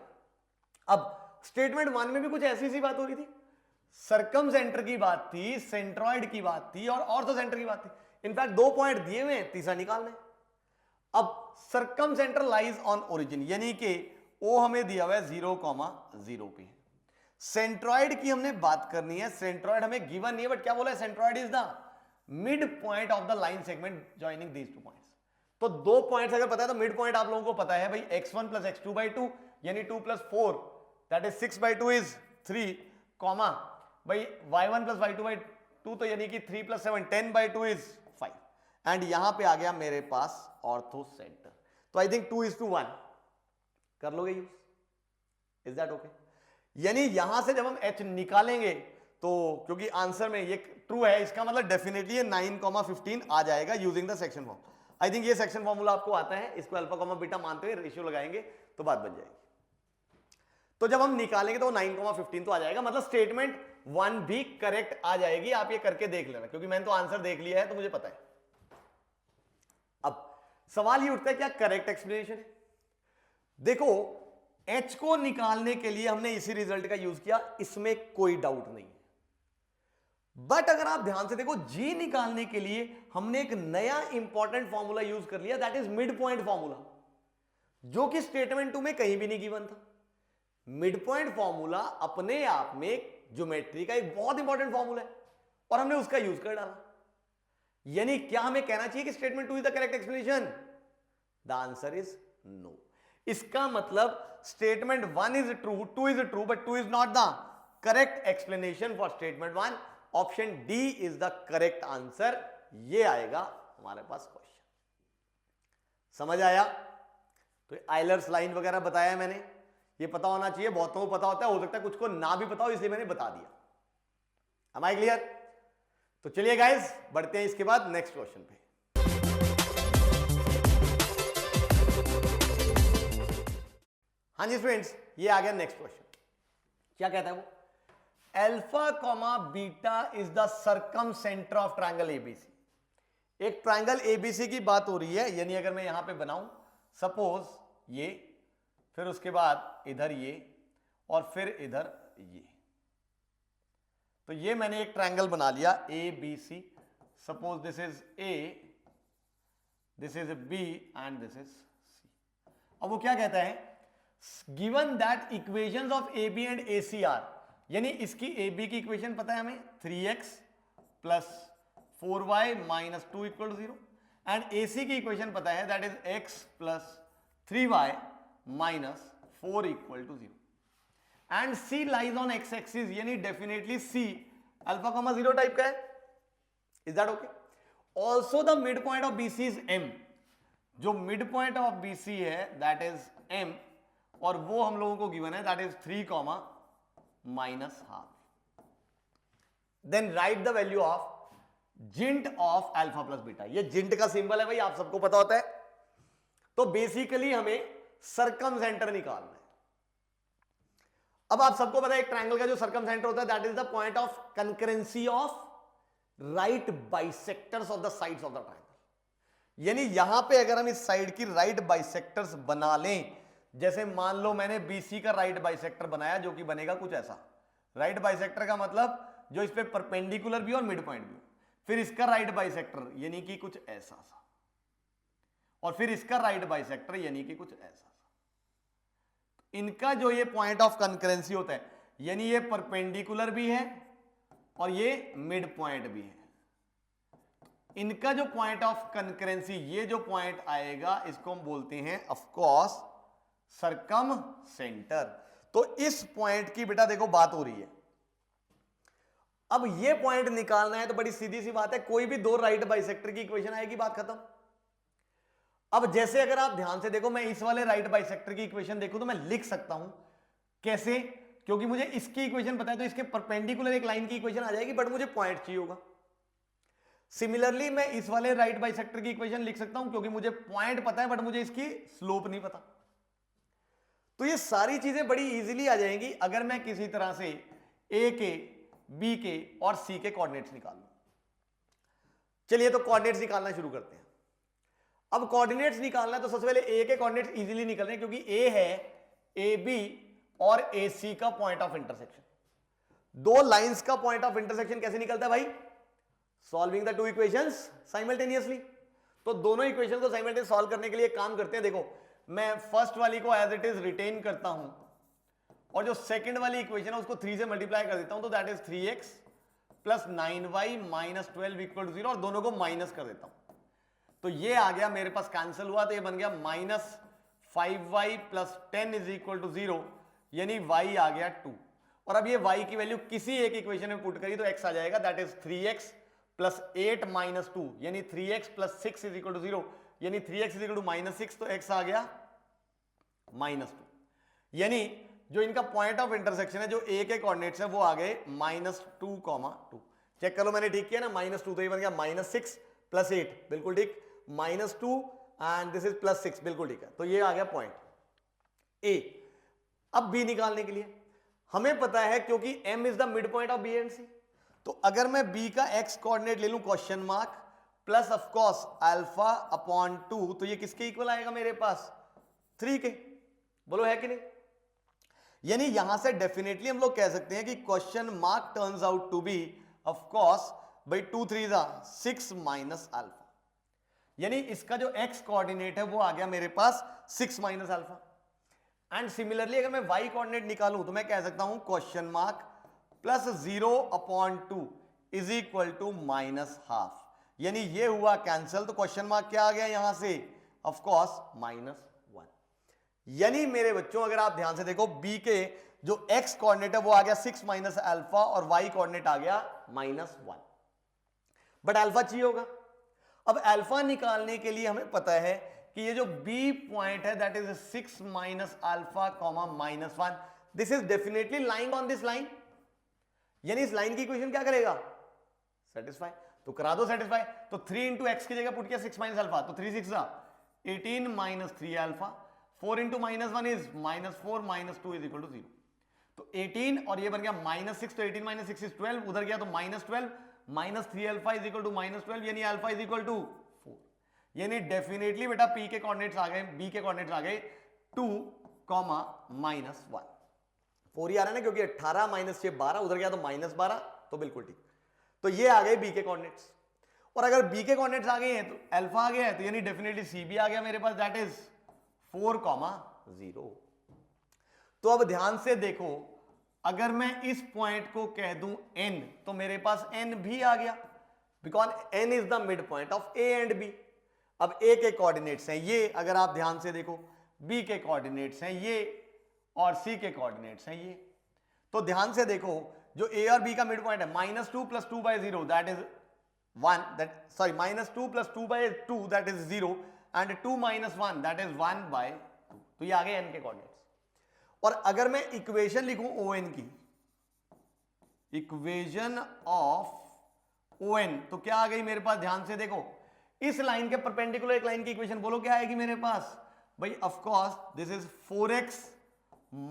अब स्टेटमेंट 1 में भी कुछ ऐसी सी बात हो रही थी, सर्कम सेंटर की बात थी, सेंट्रॉयड की बात थी और ऑर्थो सेंटर की बात थी। इनफैक्ट 2 पॉइंट दिए हुए हैं, तीसरा निकालना है। अब circum centre lies on origin, यानी कि ओ हमें दिया हुआ है 0,0 पे। सेंट्रॉयड की हमने बात करनी है, सेंट्रॉयड हमें गिवन नहीं है, बट क्या बोला है, centroid is the mid point of the line segment joining these 2 points. तो 2 पॉइंट्स अगर पता है तो मिड पॉइंट आप लोगों को पता है भाई, x1 + x2/2 यानी 2 + 4 दैट इज 6/2 इज 3, कॉमा भाई y1 + y2/2 तो यानी कि 3 + 7 10/2 इज 5, एंड यहां पे आ गया मेरे पास ऑर्थो सेंटर। तो आई थिंक 2:1 कर लोगे यूज। Is that okay? यानी यहां से जब हम h निकालेंगे तो क्योंकि आंसर में ये ट्रू है, इसका मतलब डेफिनेटली ये 9,15 आ जाएगा using the section form. I think ये सेक्शन फॉर्मूला आपको आता है, इसको अल्फा कॉमा बीटा मानते हुए रेशियो लगाएंगे तो बात बन जाएगी। तो जब हम निकालेंगे तो 9,15 तो आ जाएगा, मतलब स्टेटमेंट 1 भी करेक्ट आ जाएगी। आप ये करके देख लेना, क्योंकि मैंने तो आंसर देख लिया है तो मुझे पता है। अब सवाल ये उठता है क्या करेक्ट एक्सप्लेनेशन है? देखो H को निकालने के लिए हमने इसी रिजल्ट का यूज किया, इसमें कोई डाउट नहीं है। बट अगर आप ध्यान से देखो, G निकालने के लिए हमने एक नया इंपॉर्टेंट फॉर्मूला यूज कर लिया, that is mid point formula, जो कि स्टेटमेंट 2 में कहीं भी नहीं गिवन था। मिड पॉइंट फॉर्मूला अपने आप में ज्योमेट्री का एक बहुत इंपॉर्टेंट फॉर्मूला है और हमने उसका यूज कर डाला। यानी क्या हमें कहना चाहिए कि statement 2 is the correct explanation? The answer is no. इसका मतलब statement 1 is true, 2 is true, but 2 is not the correct explanation for statement 1। Option D is the correct answer. ये आएगा हमारे पास क्वेश्चन। समझ आया? तो आइलर्स लाइन वगैरह बताया मैंने, ये पता होना चाहिए, बहुतों को पता होता है, हो सकता है कुछ को ना भी पता हो, इसलिए मैंने बता दिया। Am I clear? तो चलिए गाइस बढ़ते हैं इसके बाद नेक्स्ट क्वेश्चन पे। हाँ जी स्टूडेंट्स, ये आ गया नेक्स्ट क्वेश्चन। क्या कहता है वो? Alpha comma beta is the circum centre of triangle ABC. एक ट्रायंगल एबीसी की बात हो रही है, यानी अगर मैं यहां पे बनाऊं सपोज ये, फिर उसके बाद इधर ये और फिर इधर ये, तो ये मैंने एक ट्रायंगल बना लिया A B C. Suppose this is A, this is B and this is C. अब वो क्या कहता है? Given that equations of A B and A C are, यानी इसकी ए बी की इक्वेशन पता है हमें 3x plus 4y minus 2 equal to 0, and A C की इक्वेशन पता है that is x plus 3y minus 4 equal to 0, and C lies on x axis, यानी definitely C alpha comma 0 type का है। Is that okay? Also the mid point of BC is M। जो mid point of BC है that is M, और वो हम लोगों को गिवन है that is 3 comma minus half. Then write the value of जिंट ऑफ अल्फा प्लस बीटा। ये जिंट का सिंबल है भाई, आप सबको पता होता है। तो बेसिकली हमें सर्कम सेंटर निकालना है। अब आप सबको पता है एक ट्रायंगल का जो सर्कम सेंटर होता है that is the point of concurrency of right bisectors of the sides of the triangle. यानी यहां पे अगर हम इस साइड की राइट बाइसेक्टर्स बना लें, जैसे मान लो मैंने BC का राइट बाइसेक्टर बनाया जो कि बनेगा कुछ ऐसा। राइट बाइसेक्टर का मतलब जो इस पे परपेंडिकुलर भी और मिड पॉइंट भी, फिर इसका राइट बाइसेक्टर यानी कि कुछ ऐसा सा, और फिर इसका राइट बाइसेक्टर यानी कि कुछ ऐसा सा। इनका जो ये पॉइंट ऑफ कंकरेंसी होता है, यानी ये परपेंडिकुलर भी है और ये मिड पॉइंट भी है। इनका जो पॉइंट ऑफ कंकरेंसी, ये जो पॉइंट आएगा इसको हम बोलते हैं ऑफ कोर्स सर्कम सेंटर। तो इस पॉइंट की बेटा देखो बात हो रही है। अब ये पॉइंट निकालना है तो बड़ी सीधी सी बात है, कोई भी दो राइट बाइसेक्टर की इक्वेशन आएगी, बात खत्म। अब जैसे अगर आप ध्यान से देखो, मैं इस वाले राइट बाइसेक्टर की इक्वेशन देखूं तो मैं लिख सकता हूं कैसे, क्योंकि मुझे इसकी इक्वेशन पता है तो इसके परपेंडिकुलर एक लाइन की इक्वेशन आ जाएगी, बट मुझे पॉइंट चाहिए होगा। सिमिलरली मैं इस वाले राइट बाइसेक्टर की इक्वेशन लिख सकता हूं क्योंकि मुझे पॉइंट पता है बट मुझे इसकी स्लोप नहीं पता। तो ये सारी चीजें बड़ी इजीली आ जाएंगी अगर मैं किसी तरह से ए के, बी के और सी के कोऑर्डिनेट्स निकाल लूं। चलिए तो कोऑर्डिनेट्स निकालना शुरू करते हैं। अब कोऑर्डिनेट्स निकालना है तो सबसे पहले ए के कोऑर्डिनेट्स इजीली निकल रहे हैं क्योंकि ए है ए बी और ए सी का पॉइंट ऑफ इंटरसेक्शन। दो लाइंस का पॉइंट ऑफ इंटरसेक्शन कैसे निकलता है भाई? Solving the two equations simultaneously. तो दोनों इक्वेशन को साइमल्टेनियस सॉल्व करने के लिए काम करते हैं। देखो मैं फर्स्ट वाली को एज इट इज रिटेन करता हूं और जो सेकंड वाली इक्वेशन है उसको 3 से मल्टीप्लाई कर देता हूं, तो that is 3x plus 9y minus 12 equal to 0, और दोनों को माइनस कर देता हूं। तो ये आ गया मेरे पास, कैंसिल हुआ तो ये बन गया minus 5y plus 10 is equal to 0, यानी y आ गया 2। और अब ये y की वैल्यू किसी एक इक्वेशन में पुट करी तो x आ जाएगा, that is 3x plus 8 minus 2, यानी 3x plus 6 is equal to 0, यानी 3x is equal to minus 6, तो x आ गया माइनस 2। यानी जो इनका पॉइंट ऑफ इंटरसेक्शन है, जो a के कोऑर्डिनेट्स है वो आ गए माइनस 2,2। चेक कर लो मैंने ठीक किया ना, माइनस 2 तो ये बन गया माइनस 6 प्लस 8, बिल्कुल ठीक, minus 2 and this is plus 6, बिल्कुल ठीक है। तो ये आ गया पॉइंट ए। अब बी निकालने के लिए हमें पता है, क्योंकि m is the mid point of B and C, तो अगर मैं b का x कोऑर्डिनेट ले लूं question mark plus of course alpha upon 2, तो ये किसके इक्वल आएगा मेरे पास 3 के, बोलो है कि नहीं। यानी यहां से डेफिनेटली हम लोग कह सकते हैं कि question mark turns out to be of course by 2 3 6 minus alpha, यानी इसका जो x कोऑर्डिनेट है वो आ गया मेरे पास 6 माइनस अल्फा। एंड सिमिलरली अगर मैं y कोऑर्डिनेट निकालूं तो मैं कह सकता हूं question mark plus 0 upon 2 is equal to minus half, यानी ये हुआ कैंसिल, तो क्वेश्चन मार्क क्या आ गया यहां से ऑफ कोर्स माइनस 1। यानी मेरे बच्चों अगर आप ध्यान से देखो b के जो x कोऑर्डिनेट है वो आ गया 6 माइनस अल्फा और y कोऑर्डिनेट आ गया माइनस 1, बट अल्फा चाहिए होगा। अब अल्फा निकालने के लिए हमें पता है कि ये जो b पॉइंट है that is 6 minus alpha comma minus 1, this is definitely lying on this line, यानी इस लाइन की इक्वेशन क्या करेगा सेटिस्फाई, तो करा दो सेटिस्फाई। तो 3 इंटू एक्स की जगह पुट किया 6 माइनस अल्फा, तो 3 6 18 minus 3 alpha, 4 into minus 1 is minus 4 minus 2 is equal to 0, तो 18 और ये बन गया माइनस 6, तो 18 माइनस 6 इज 12, उधर गया तो minus 12 minus 3 alpha is equal to minus 12, यानी अल्फा इज इक्वल टू 4। यानी डेफिनेटली बेटा p के कोऑर्डिनेट्स आ गए, b के कोऑर्डिनेट्स आ गए 2 कॉमा माइनस 1, 4 ही आ रहा है ना, क्योंकि 18 माइनस 6 12, उधर गया तो माइनस 12, तो बिल्कुल ठीक। तो ये आ गए b के कोऑर्डिनेट्स, और अगर b के कोऑर्डिनेट्स आ गए हैं तो अल्फा आ गया है, तो यानी डेफिनेटली c भी आ गया मेरे पास, दैट इज 4 कॉमा 0। तो अब ध्यान से देखो, अगर मैं इस पॉइंट को कह दूं n, तो मेरे पास n भी आ गया, because n is the mid point of a and b। अब a के कोऑर्डिनेट्स हैं ये, अगर आप ध्यान से देखो, b के कोऑर्डिनेट्स हैं ये, और c के कोऑर्डिनेट्स हैं ये। तो ध्यान से देखो, जो a और b का मिड पॉइंट है minus 2 plus 2 by 0 that is 1, that sorry minus 2 plus 2 by 2 that is 0, and 2 minus 1 that is 1 by 2, तो ये आ गए n के कोऑर्डिनेट्स। और अगर मैं इक्वेशन लिखूं ON की, इक्वेशन ऑफ ON, तो क्या आ गई मेरे पास, ध्यान से देखो, इस लाइन के परपेंडिकुलर एक लाइन की इक्वेशन बोलो क्या आएगी मेरे पास भाई, of course this is 4x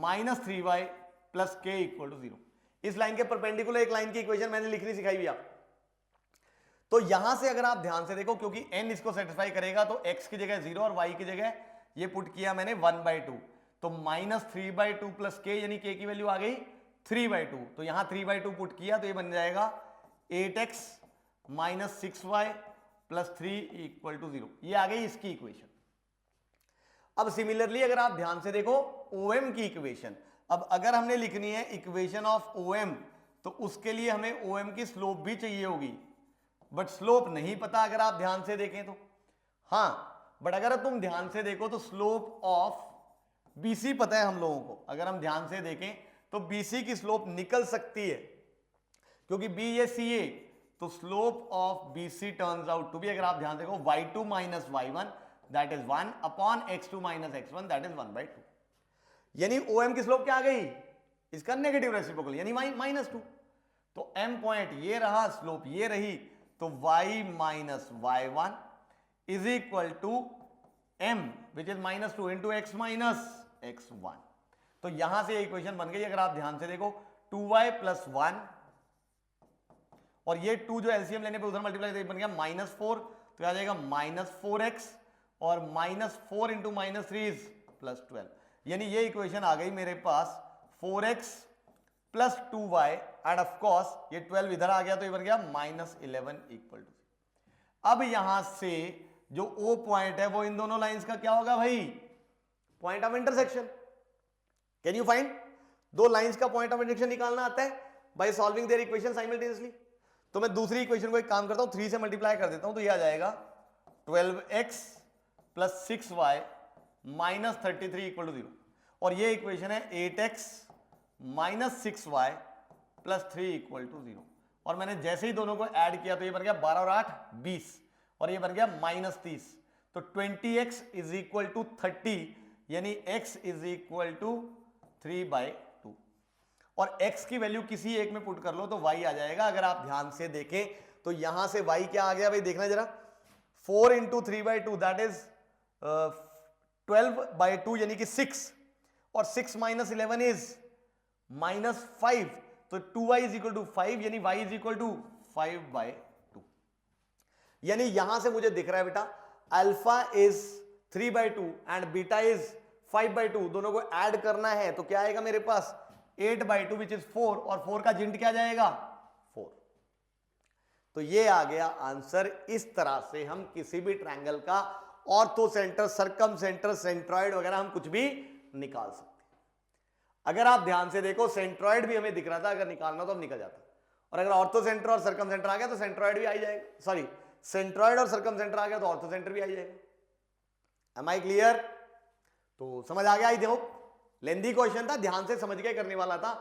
minus 3y plus k equal to 0। इस लाइन के परपेंडिकुलर एक लाइन की इक्वेशन मैंने लिखनी सिखाई भी आप। तो यहां से अगर आप ध्यान से देखो, क्योंकि n इसको सेटिस्फाई करेगा, तो x की जगह 0 और y की जगह ये पुट किया मैंने 1/2, तो माइनस 3/2 प्लस k, यानी k की वैल्यू आ गई 3/2, तो यहां 3/2 पुट किया तो ये बन जाएगा 8x minus 6y plus 3 equal to 0, ये आ गई इसकी इक्वेशन। अब सिमिलरली अगर आप ध्यान से देखो OM की इक्वेशन, अब अगर हमने लिखनी है इक्वेशन ऑफ OM, तो उसके लिए हमें OM की स्लोप भी चाहिए होगी, बट स्लोप नहीं पता अगर आप ध्यान से देखें तो, हाँ बट अगर तुम ध्यान से देखो तो स्लोप ऑफ BC पता है हम लोगों को, अगर हम ध्यान से देखें तो BC की स्लोप निकल सकती है, क्योंकि B ये CA, तो slope of BC turns out to be, अगर आप ध्यान देखो, y2 minus y1 that is 1 upon x2 minus x1 that is 1/2, यानी OM की स्लोप क्या आ गई, इसका नेगेटिव रेसिप्रोकल, यानी माइनस 2। तो M पॉइंट ये रहा, स्लोप ये रही, तो y minus y1 is equal to M which is minus 2 into x minus x1। तो यहां से इक्वेशन बन गई, अगर आप ध्यान से देखो 2y प्लस 1, और ये 2 जो एलसीएम लेने पे उधर मल्टीप्लाई बन गया -4, तो आ जाएगा -4x, और -4 इंटू -3 इज +12, यानी ये इक्वेशन आ गई मेरे पास 4x plus 2y, and of course ये 12 इधर आ गया तो ये बन गया -11 इक्वल टू। अब यहां से जो O पॉइंट है वो इन दोनों लाइंस का क्या होगा भाई, point of intersection. Can you find, दो लाइंस का पॉइंट ऑफ इंटरसेक्शन निकालना आता है by solving there equation simultaneously. तो मैं दूसरी इक्वेशन को एक काम करता हूं, 3 से मल्टीप्लाई कर देता हूं, तो ये आ जाएगा 12x plus 6y minus 33 equal to 0, और ये इक्वेशन है 8x minus 6y plus 3 equal to 0, और मैंने जैसे ही दोनों को ऐड किया तो ये बन गया 12 और 8 20, और ये बन गया -30, तो 20x इज इक्वल टू 30, यानी x इज इक्वल टू 3/2, और x की वैल्यू किसी एक में पुट कर लो तो y आ जाएगा। अगर आप ध्यान से देखें तो यहां से y क्या आ गया भाई, देखना जरा, 4 इंटू 3/2 दैट इज 12/2 यानी कि 6, और 6 माइनस 11 इज -5, तो 2y इज इक्वल टू 5, यानी y इज इक्वल टू 5/2। यानी यहां से मुझे दिख रहा है बेटा alpha is 3/2 and beta is 5/2, दोनों को ऐड करना है तो क्या आएगा मेरे पास 8/2 विच इज 4, और 4 का जिंट क्या जाएगा 4। तो ये आ गया आंसर। इस तरह से हम किसी भी ट्रायंगल का ऑर्थो सेंटर, सरकम सेंटर, सेंट्रॉइड वगैरह हम कुछ भी निकाल सकते हैं। अगर आप ध्यान से देखो सेंट्रॉइड भी हमें दिख रहा था, अगर निकालना तो हम निकल जाता, और अगर ऑर्थो सेंटर और सरकम सेंटर आ गया तो सेंट्रॉइड भी आ जाएगा, सॉरी सेंट्रॉइड और सरकम सेंटर आ गया तो ऑर्थो सेंटर भी आ जाएगा। Am I clear? तो समझ आ गया? आई देखो लेंदी क्वेश्चन था, ध्यान से समझ के करने वाला था,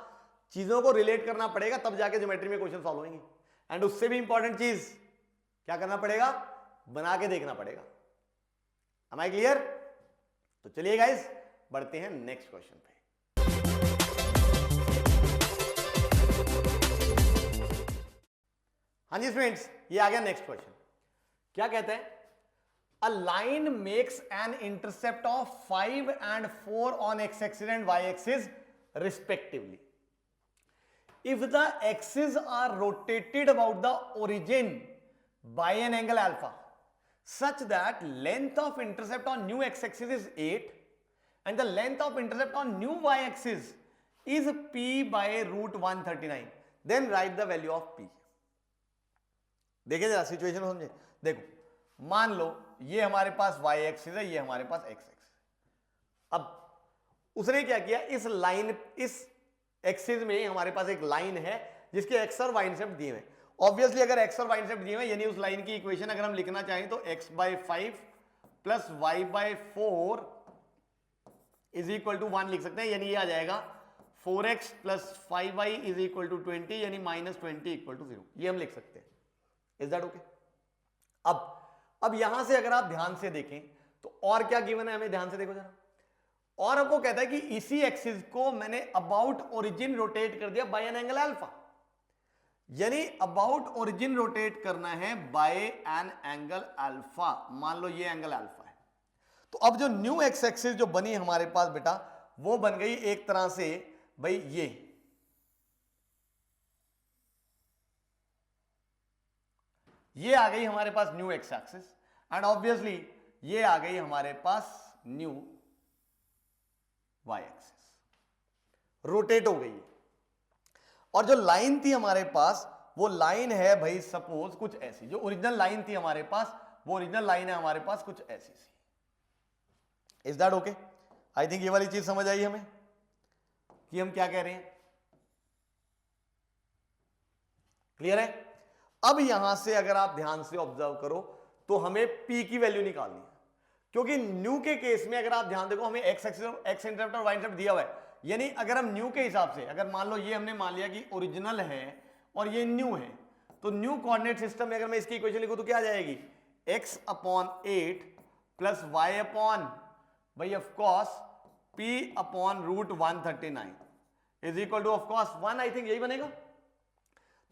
चीजों को रिलेट करना पड़ेगा तब जाके ज्योमेट्री में क्वेश्चन सॉल्व होंगे। एंड उससे भी इंपॉर्टेंट चीज क्या करना पड़ेगा, बना के देखना पड़ेगा। Am I clear? तो चलिए गाइस बढ़ते हैं नेक्स्ट क्वेश्चन पे। हाँ जी स्टूडेंट्स, ये आ गया नेक्स्ट क्वेश्चन। क्या कहते हैं, a line makes an intercept of 5 and 4 on x axis and y axis respectively. If the axes are rotated about the origin by an angle alpha such that length of intercept on new x axis is 8 and the length of intercept on new y axis is p by root 139, then write the value of p. देखिए जरा situation समझे। देखो मान लो ये हमारे पास y axis है, ये हमारे पास x एक्सिस। अब उसने क्या किया, इस लाइन, इस एक्सिस में हमारे पास एक लाइन है जिसके x और y इंटरसेप्ट दिए हुए। ऑब्वियसली अगर x और y इंटरसेप्ट दिए हुए यानी उस लाइन की इक्वेशन अगर हम लिखना चाहें तो x/5 plus y/4 is equal to 1 लिख सकते हैं, यानी ये आ जाएगा 4x plus 5y is equal to 20, यानी -20 इक्वल टू 0। ये हम लिख सकते हैं। Is that okay? अब यहां से अगर आप ध्यान से देखें तो और क्या गिवन है हमें, ध्यान से देखो जरा। और आपको कहता है कि इसी एक्सिस को मैंने अबाउट ओरिजिन रोटेट कर दिया बाय एन एंगल अल्फा, यानी अबाउट ओरिजिन रोटेट करना है बाय एन एंगल अल्फा। मान लो ये एंगल अल्फा है, तो अब जो न्यू एक्स एक्सिस जो बनी हमारे पास बेटा वो बन गई एक तरह से भाई ये आ गई हमारे पास new X axis, and obviously ये आ गई हमारे पास न्यू वाई एक्सिस, रोटेट हो गई। और जो लाइन थी हमारे पास वो लाइन है भाई सपोज कुछ ऐसी, जो ओरिजिनल लाइन थी हमारे पास वो ओरिजिनल लाइन है हमारे पास कुछ ऐसी सी। Is that okay? I think ये वाली चीज समझ आई हमें कि हम क्या कह रहे हैं। क्लियर है? अब यहां से अगर आप ध्यान से ऑब्जर्व करो तो हमें P की वैल्यू निकालनी है, क्योंकि न्यू के केस में अगर आप ध्यान देखो हमें x इंटरसेप्ट और y इंटरसेप्ट दिया हुआ है, यानी अगर हम न्यू के हिसाब से अगर मान लो ये हमने मान लिया कि ओरिजिनल है और ये न्यू है, तो न्यू कोऑर्डिनेट सिस्टम में अगर मैं इसकी इक्वेशन लिखूं तो क्या आ जाएगी, x/8 प्लस y अपॉन भाई of course p/√139 is equal to of course 1। I think यही बनेगा।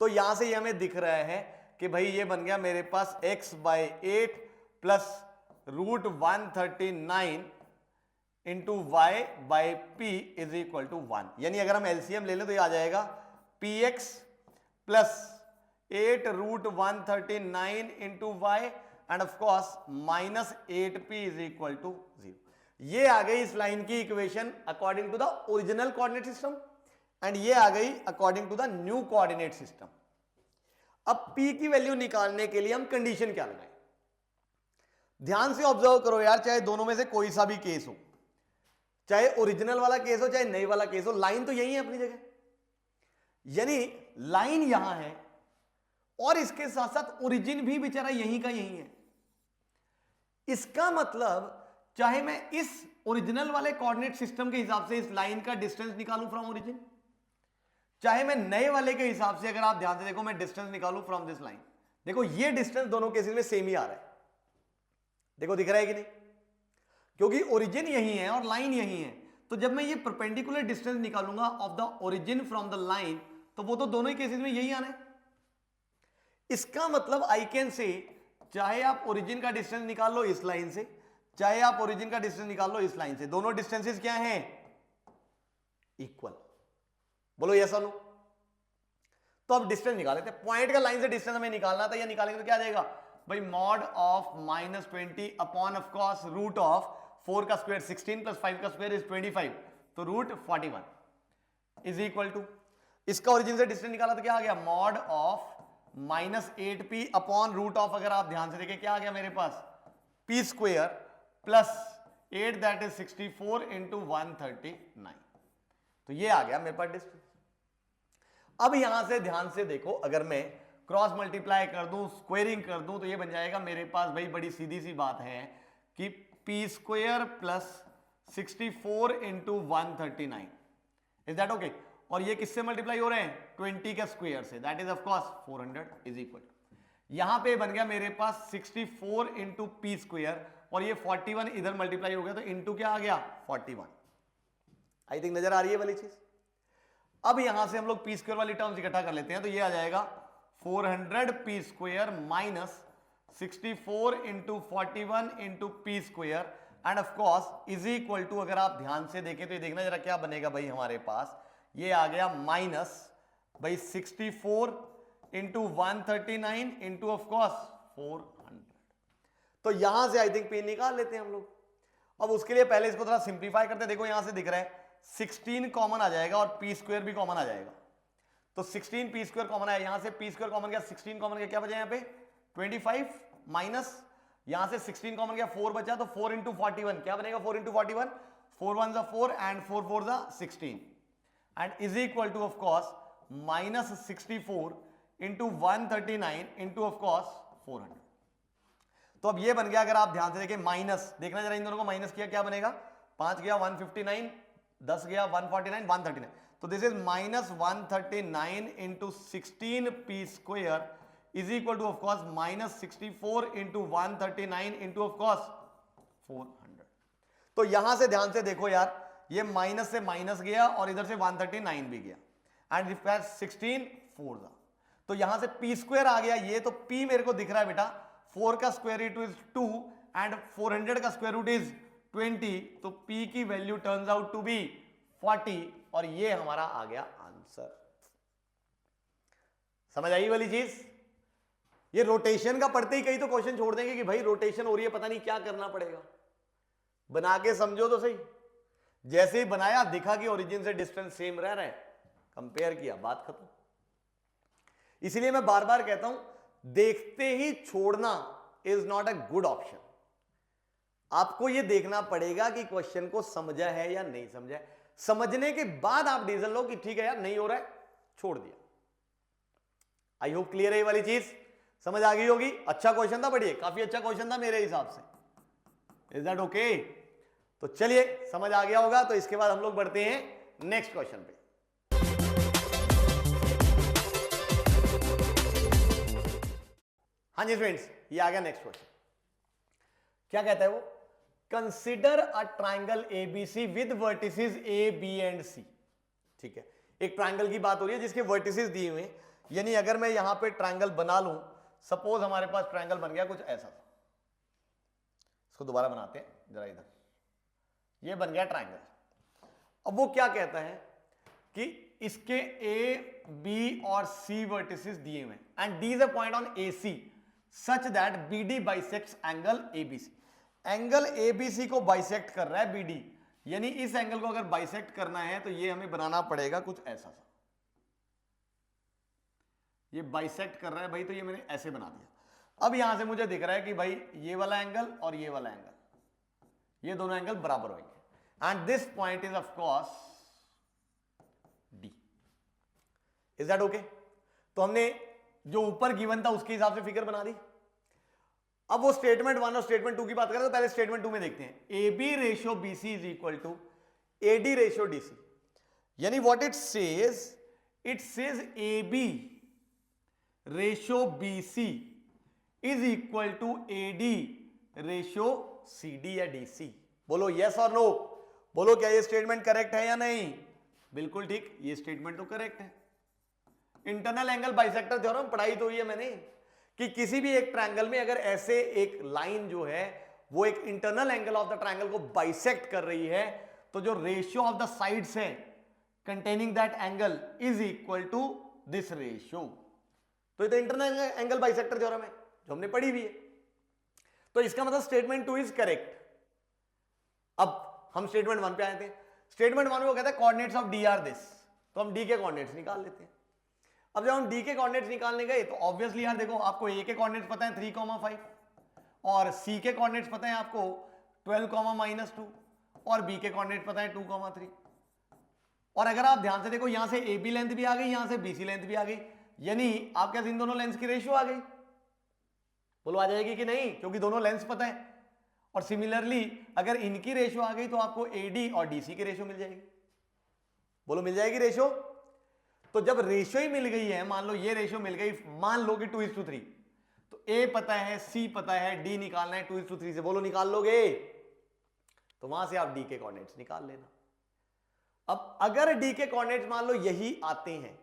तो यहां से ये हमें दिख रहा है कि भाई ये बन गया मेरे पास x/8 plus √139 into y/p is equal to 1, यानी अगर हम एलसीएम ले लें तो ये आ जाएगा px plus 8√139 into y and of course -8p is equal to 0। ये आ गई इस लाइन की equation according to the original coordinate system, and ये आ गई according to the new coordinate system. अब P की वैल्यू निकालने के लिए हम कंडीशन क्या लगाएं, ध्यान से ऑब्जर्व करो यार, चाहे दोनों में से कोई सा भी केस हो, चाहे ओरिजिनल वाला केस हो चाहे नई वाला केस हो, लाइन तो यही है अपनी जगह, यानी लाइन यहां है और इसके साथ साथ ओरिजिन भी बेचारा यहीं का यहीं है। इसका मतलब चाहे मैं इस ओरिजिनल वाले कोऑर्डिनेट सिस्टम के हिसाब से इस लाइन का डिस्टेंस निकालूं फ्रॉम ओरिजिन, चाहे मैं नए वाले के हिसाब से अगर आप ध्यान से देखो मैं डिस्टेंस निकालूं फ्रॉम दिस लाइन, देखो ये डिस्टेंस दोनों केसेस में सेम ही आ रहा है। देखो दिख रहा है कि नहीं, क्योंकि ओरिजिन यही है और लाइन यही है, तो जब मैं ये परपेंडिकुलर डिस्टेंस निकालूंगा of the origin from the line तो वो तो दोनों ही केसेस में यही आना है। इसका मतलब आई कैन से चाहे आप ओरिजिन का डिस्टेंस निकाल लो इस लाइन से, चाहे आप ओरिजिन का डिस्टेंस निकाल लो इस लाइन से, दोनों डिस्टेंसेस क्या हैं इक्वल। बोलो यस और नो। तो अब डिस्टेंस निकाल लेते हैं। पॉइंट का लाइन से डिस्टेंस हमें निकालना था, या निकालेंगे तो क्या आ जाएगा भाई, mod of -20 upon of course root of 4 का स्क्वायर 16 प्लस 5 का स्क्वायर इज 25, तो रूट 41 इज इक्वल टू, इसका ओरिजिन से डिस्टेंस निकाला तो क्या आ गया, mod of -8p upon root of, अगर आप ध्यान से देखें क्या आ गया मेरे पास, p square plus 8 that is 64 into 139, तो ये आ गया मेरे पास डिस्टेंस। अब यहां से ध्यान से देखो, अगर मैं क्रॉस मल्टीप्लाई कर दूं, स्क्वेयरिंग कर दूं, तो ये बन जाएगा मेरे पास भाई, बड़ी सीधी सी बात है कि p square plus 64 into 139, is that okay? और ये किससे मल्टीप्लाई हो रहे हैं, 20 के स्क्वायर से, that is of course 400 is equal. यहां पे बन गया मेरे पास 64 इंटू पी स्क्वायर, और ये 41 इधर मल्टीप्लाई हो गया, तो इंटू क्या आ गया 41। आई थिंक नजर आ रही है वाली चीज। अब यहां से हम लोग पी स्क्वायर वाली टर्म्स इकट्ठा कर लेते हैं, तो ये आ जाएगा 400 P square minus 64 into 41 into P square, and of course is equal to, अगर आप ध्यान से देखें तो ये देखना जरा क्या बनेगा भाई हमारे पास, ये आ गया माइनस भाई 64 इंटू 139 इंटू ऑफ कोर्स 400। तो यहां से आई थिंक पी निकाल लेते हैं हम लोग। अब उसके लिए पहले इसको थोड़ा सिंप्लीफाई करते हैं। देखो यहां से दिख रहा है 16 कॉमन आ जाएगा और पी स्क्वायर भी कॉमन आ जाएगा, तो 16 पी स्क्वायर कॉमन आया, यहां से पी स्क्वायर कॉमन गया, 16 कॉमन गया, क्या बचा यहां पे 25 माइनस, यहां से 16 कॉमन गया, 4 बचा, तो 4 इंटू 41 क्या बनेगा, 4 into 41, 4 1 4 and 4 4 16, and is equal two of course minus 64 into 139 into of course 400। तो अब ये बन गया, अगर आप ध्यान से देखें माइनस, देखना जरा इन दोनों को माइनस किया क्या बनेगा, 5 गया 159, 10 गया 149, 139, तो this is minus 139 into 16 P square is equal two of course minus 64 into 139 into of course 400। तो यहां से ध्यान से देखो यार, ये माइनस से माइनस गया और इधर से 139 भी गया, एंड 16 4 था, तो यहां से पी स्क्वायर आ गया, ये तो पी मेरे को दिख रहा है बेटा, 4 का स्क्वायर रूट इज 2 एंड 400 का स्क्वायर रूट इज 20, तो p की value turns out to be 40, और ये हमारा आ गया आंसर। समझ आई वाली चीज? ये रोटेशन का पढ़ते ही कई तो क्वेश्चन छोड़ देंगे कि भाई रोटेशन हो रही है, पता नहीं क्या करना पड़ेगा, बना के समझो तो सही। जैसे ही बनाया दिखा कि ओरिजिन से डिस्टेंस सेम रह रहा है, कंपेयर किया, बात खत्म। इसलिए मैं बार बार कहता हूं, देखते ही छोड़ना is not a good option. आपको यह देखना पड़ेगा कि क्वेश्चन को समझा है या नहीं समझा है, समझने के बाद आप डिसीजन लो कि ठीक है यार नहीं हो रहा है, छोड़ दिया। आई होप क्लियर है ये वाली चीज, समझ आ गई होगी। अच्छा क्वेश्चन था, बढ़िया, काफी अच्छा क्वेश्चन था मेरे हिसाब से। Is that okay? तो चलिए समझ आ गया होगा, तो इसके बाद हम लोग बढ़ते हैं नेक्स्ट क्वेश्चन पे। हाँ जी फ्रेंड्स, ये आ गया नेक्स्ट क्वेश्चन। क्या कहता है वो, consider a triangle ABC with vertices A B and C. ठीक है, एक ट्राइंगल की बात हो रही है जिसके वर्टिसेस दिए हुए हैं, यानी अगर मैं यहां पे ट्राइंगल बना लूं, सपोज हमारे पास ट्राइंगल बन गया कुछ ऐसा, इसको दोबारा बनाते हैं जरा इधर, ये बन गया ट्राइंगल। अब वो क्या कहता है कि इसके ए बी और सी वर्टिसेस दिए हुए हैं and D is a point on A C such that B D bisects angle ABC. Angle ABC को बाइसेक्ट कर रहा है बीडी, यानी इस एंगल को अगर बाइसेक्ट करना है तो ये हमें बनाना पड़ेगा कुछ ऐसा सा। ये बाइसेक्ट कर रहा है भाई, तो ये मैंने ऐसे बना दिया। अब यहां से मुझे दिख रहा है कि भाई ये वाला एंगल और ये वाला एंगल, ये दोनों एंगल बराबर होंगे, and this point is of course D. Is that okay? तो हमने जो ऊपर गिवन था उसके हिसाब से फिगर बना दी। अब वो स्टेटमेंट 1 और स्टेटमेंट 2 की बात करें तो पहले स्टेटमेंट 2 में देखते हैं, A B ratio B C is equal to A D ratio D C, यानी what it says A B ratio B C is equal to A D ratio C D या डी सी। बोलो yes और no, बोलो क्या ये statement correct है या नहीं? बिल्कुल ठीक, ये स्टेटमेंट तो करेक्ट है। इंटरनल एंगल बाइसेक्टर थ्योरम पढ़ाई तो हुई है मैंने, कि किसी भी एक ट्रायंगल में अगर ऐसे एक लाइन जो है वो एक internal angle of the triangle को बाइसेक्ट कर रही है, तो जो रेशियो ऑफ द साइड्स है containing that angle is equal to this ratio। तो ये तो इंटरनल एंगल बाइसेक्टर थ्योरम है जो हमने पढ़ी भी है। तो इसका मतलब स्टेटमेंट 2 इज करेक्ट। अब हम स्टेटमेंट 1 पे आए थे। स्टेटमेंट 1 में वो कहता है coordinates of D R this, तो हम डी के कोऑर्डिनेट्स निकाल लेते हैं। अब जब हम डी के कोऑर्डिनेट्स निकालने गए तो ऑब्वियसली यार देखो, आपको ए के कोऑर्डिनेट्स पता है 3,5 और सी के कोऑर्डिनेट्स पता है आपको 12,-2 और बी के कोऑर्डिनेट्स पता है 2,3। और अगर आप ध्यान से देखो, यहां से ए बी लेंथ भी आ गई, यहां से बी सी लेंथ भी आ गई, यानी आपके पास इन दोनों लेंथ की रेशियो आ गई। बोलो आ जाएगी कि नहीं, क्योंकि दोनों लेंथ पता है। और सिमिलरली अगर इनकी रेशियो आ गई तो आपको एडी और डीसी की रेशियो मिल जाएगी। बोलो मिल जाएगी रेशियो। तो जब रेशियो ही मिल गई है, मान लो ये रेशियो मिल गई, मान लो कि 2:3, तो ए पता है, सी पता है, डी निकालना है 2:3 से। बोलो निकाल लोगे, तो वहां से आप डी के कोऑर्डिनेट्स निकाल लेना। अब अगर डी के कोऑर्डिनेट्स मान लो यही आते हैं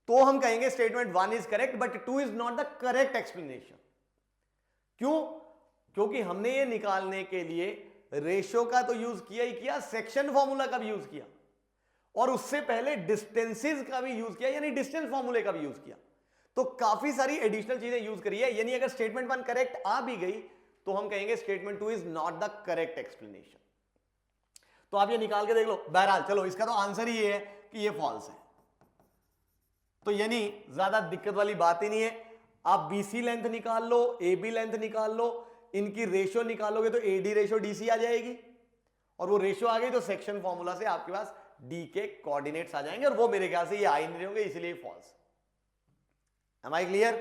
तो हम कहेंगे statement 1 is correct but 2 is not the correct explanation. क्यों? क्योंकि हमने ये निकालने के लिए रेशियो का तो यूज किया ही किया, सेक्शन फॉर्मूला का भी यूज किया, और उससे पहले डिस्टेंसेस का भी यूज किया, यानी डिस्टेंस फॉर्मूले का भी यूज किया। तो काफी सारी एडिशनल चीजें यूज करी है, यानी अगर स्टेटमेंट 1 करेक्ट आ भी गई तो हम कहेंगे statement 2 is not the correct explanation. तो आप ये निकाल के देख लो। बहरहाल चलो, इसका तो आंसर ही ये है कि ये फॉल्स है। तो यानी ज्यादा दिक्कत वाली बात ही नहीं है। आप बीसी लेंथ निकाल लो, ए बी लेंथ निकाल लो, इनकी रेशियो निकालोगे तो एडी रेशियो डीसी आ जाएगी, और वो रेशियो आ गई तो सेक्शन फॉर्मूला से आपके पास डी के कोऑर्डिनेट्स आ जाएंगे, और वो मेरे ख्याल से ये आ ही नहीं होंगे, इसलिए फॉल्स। M I clear?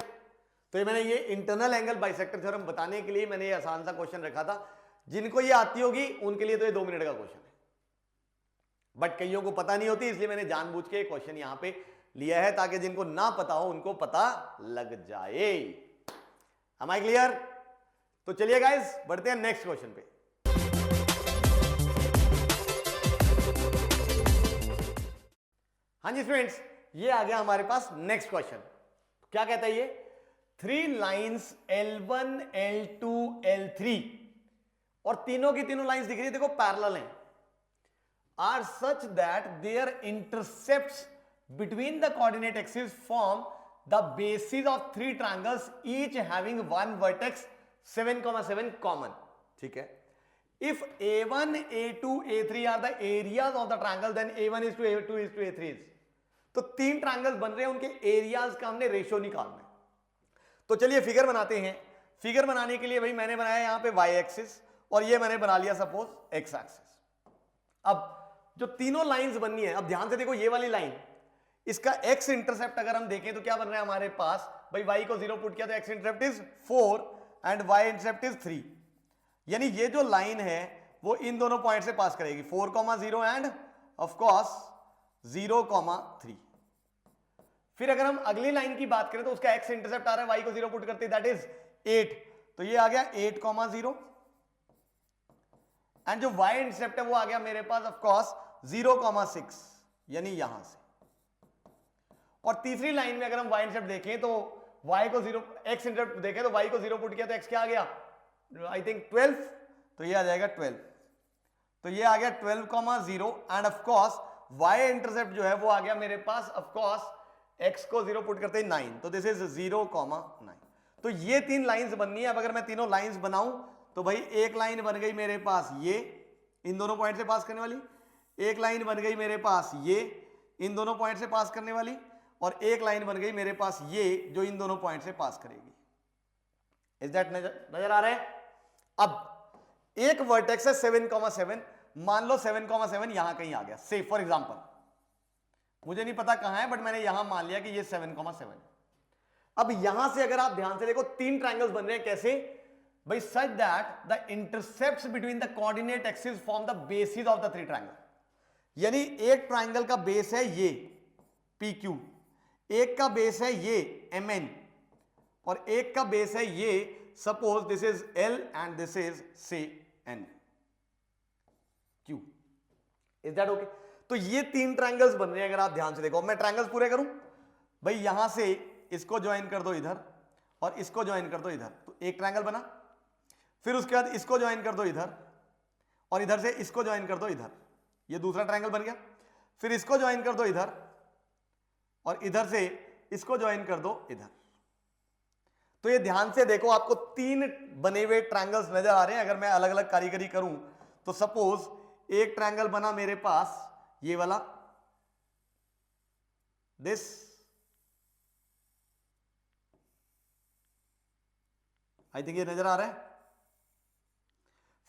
तो ये मैंने ये इंटरनल एंगल बाइसेक्टर थ्योरम बताने के लिए मैंने ये आसान सा क्वेश्चन रखा था। जिनको ये आती होगी उनके लिए तो ये 2 मिनट का क्वेश्चन है, बट कईयों को पता नहीं होती, इसलिए मैंने जानबूझ के क्वेश्चन यहां पे लिया है ताकि जिनको ना पता हो उनको पता लग जाए। Am I clear? तो चलिए गाइस बढ़ते हैं नेक्स्ट क्वेश्चन पे। हाँ जी फ्रेंड्स, ये आ गया हमारे पास नेक्स्ट क्वेश्चन। क्या कहता है ये? 3 लाइंस L1, L2, L3, और तीनों की तीनों लाइंस दिख रही है, देखो पैरेलल हैं, are such that their intercepts between the coordinate axes form the bases of 3 triangles each having one vertex 7,7 common। ठीक है। If A1, A2, A3 are the areas of the triangle, then A1 is to A2 is to A3 is। तो 3 triangles बन रहे हैं, उनके areas का हमने ratio निकालना है। तो चलिए फिगर बनाते हैं। फिगर बनाने के लिए भाई मैंने बनाया यहां पे y एक्सिस, और ये मैंने बना लिया सपोज x एक्सिस। अब जो तीनों लाइंस बननी है, अब ध्यान से देखो, ये वाली लाइन, इसका x इंटरसेप्ट अगर हम देखें तो क्या बन रहा है हमारे पास, भाई y को 0 पुट किया तो x intercept is 4 and y intercept is 3, यानी ये जो लाइन है वो इन दोनों पॉइंट से पास करेगी, 4,0 एंड ऑफ कोर्स 0,3। फिर अगर हम अगली लाइन की बात करें तो उसका x इंटरसेप्ट आ रहा है, y को 0 पुट करते दैट इज 8, तो ये आ गया 8,0, एंड जो y इंटरसेप्ट है वो आ गया मेरे पास ऑफ कोर्स 0,6, यानी यहां से। और तीसरी लाइन में अगर हम y इंटरसेप्ट देखें तो y को 0, x इंटरसेप्ट देखें तो y को 0 पुट किया तो x क्या आ गया, आई थिंक 12, तो ये आ जाएगा 12, तो ये आ गया 12,0 and of course y intercept जो है वो आ गया मेरे पास ऑफ कोर्स x को 0 पुट करते हैं 9, तो दिस इज 0,9। तो ये 3 लाइंस बननी है। अब अगर मैं तीनों लाइंस बनाऊं तो भाई एक लाइन बन गई मेरे पास ये, इन दोनों पॉइंट से पास करने वाली, एक लाइन बन गई मेरे पास ये, इन दोनों पॉइंट से पास करने वाली, और एक लाइन बन गई मेरे पास ये जो इन दोनों पॉइंट से पास करेगी। इज दैट नजर आ रहा है? अब एक वर्टेक्स है 7,7, मान लो 7,7 यहां कहीं आ गया, से फॉर एग्जांपल, मुझे नहीं पता कहां है बट मैंने यहां मान लिया कि ये 7,7। अब यहां से अगर आप ध्यान से देखो 3 ट्रायंगल्स बन रहे हैं, कैसे भाई? such that the intercepts between the coordinate axes form the bases of the 3 triangle। यानी एक ट्रायंगल का बेस है ये PQ, एक का बेस है ये MN, और एक का बेस है ये, suppose this is L and this is से N Q। Is that okay? तो ये 3 ट्रायंगल्स बन रहे हैं अगर आप ध्यान से देखो। मैं ट्रायंगल्स पूरे करूं भाई, यहां से इसको ज्वाइन कर दो इधर और इसको ज्वाइन कर दो इधर, तो एक ट्रायंगल बना। फिर उसके बाद इसको ज्वाइन कर दो इधर और इधर से इसको ज्वाइन कर दो इधर, ये दूसरा ट्रायंगल बन गया। फिर इसको ज्वाइन कर दो इधर, और इधर से इसको ज्वाइन कर दो इधर। तो ये ध्यान से देखो, आपको 3 बने हुए ट्रायंगल्स नजर आ रहे हैं। अगर मैं अलग अलग कारीगरी करूं तो सपोज एक ट्रायंगल बना मेरे पास ये वाला, दिस, आई थिंक ये नजर आ रहा है।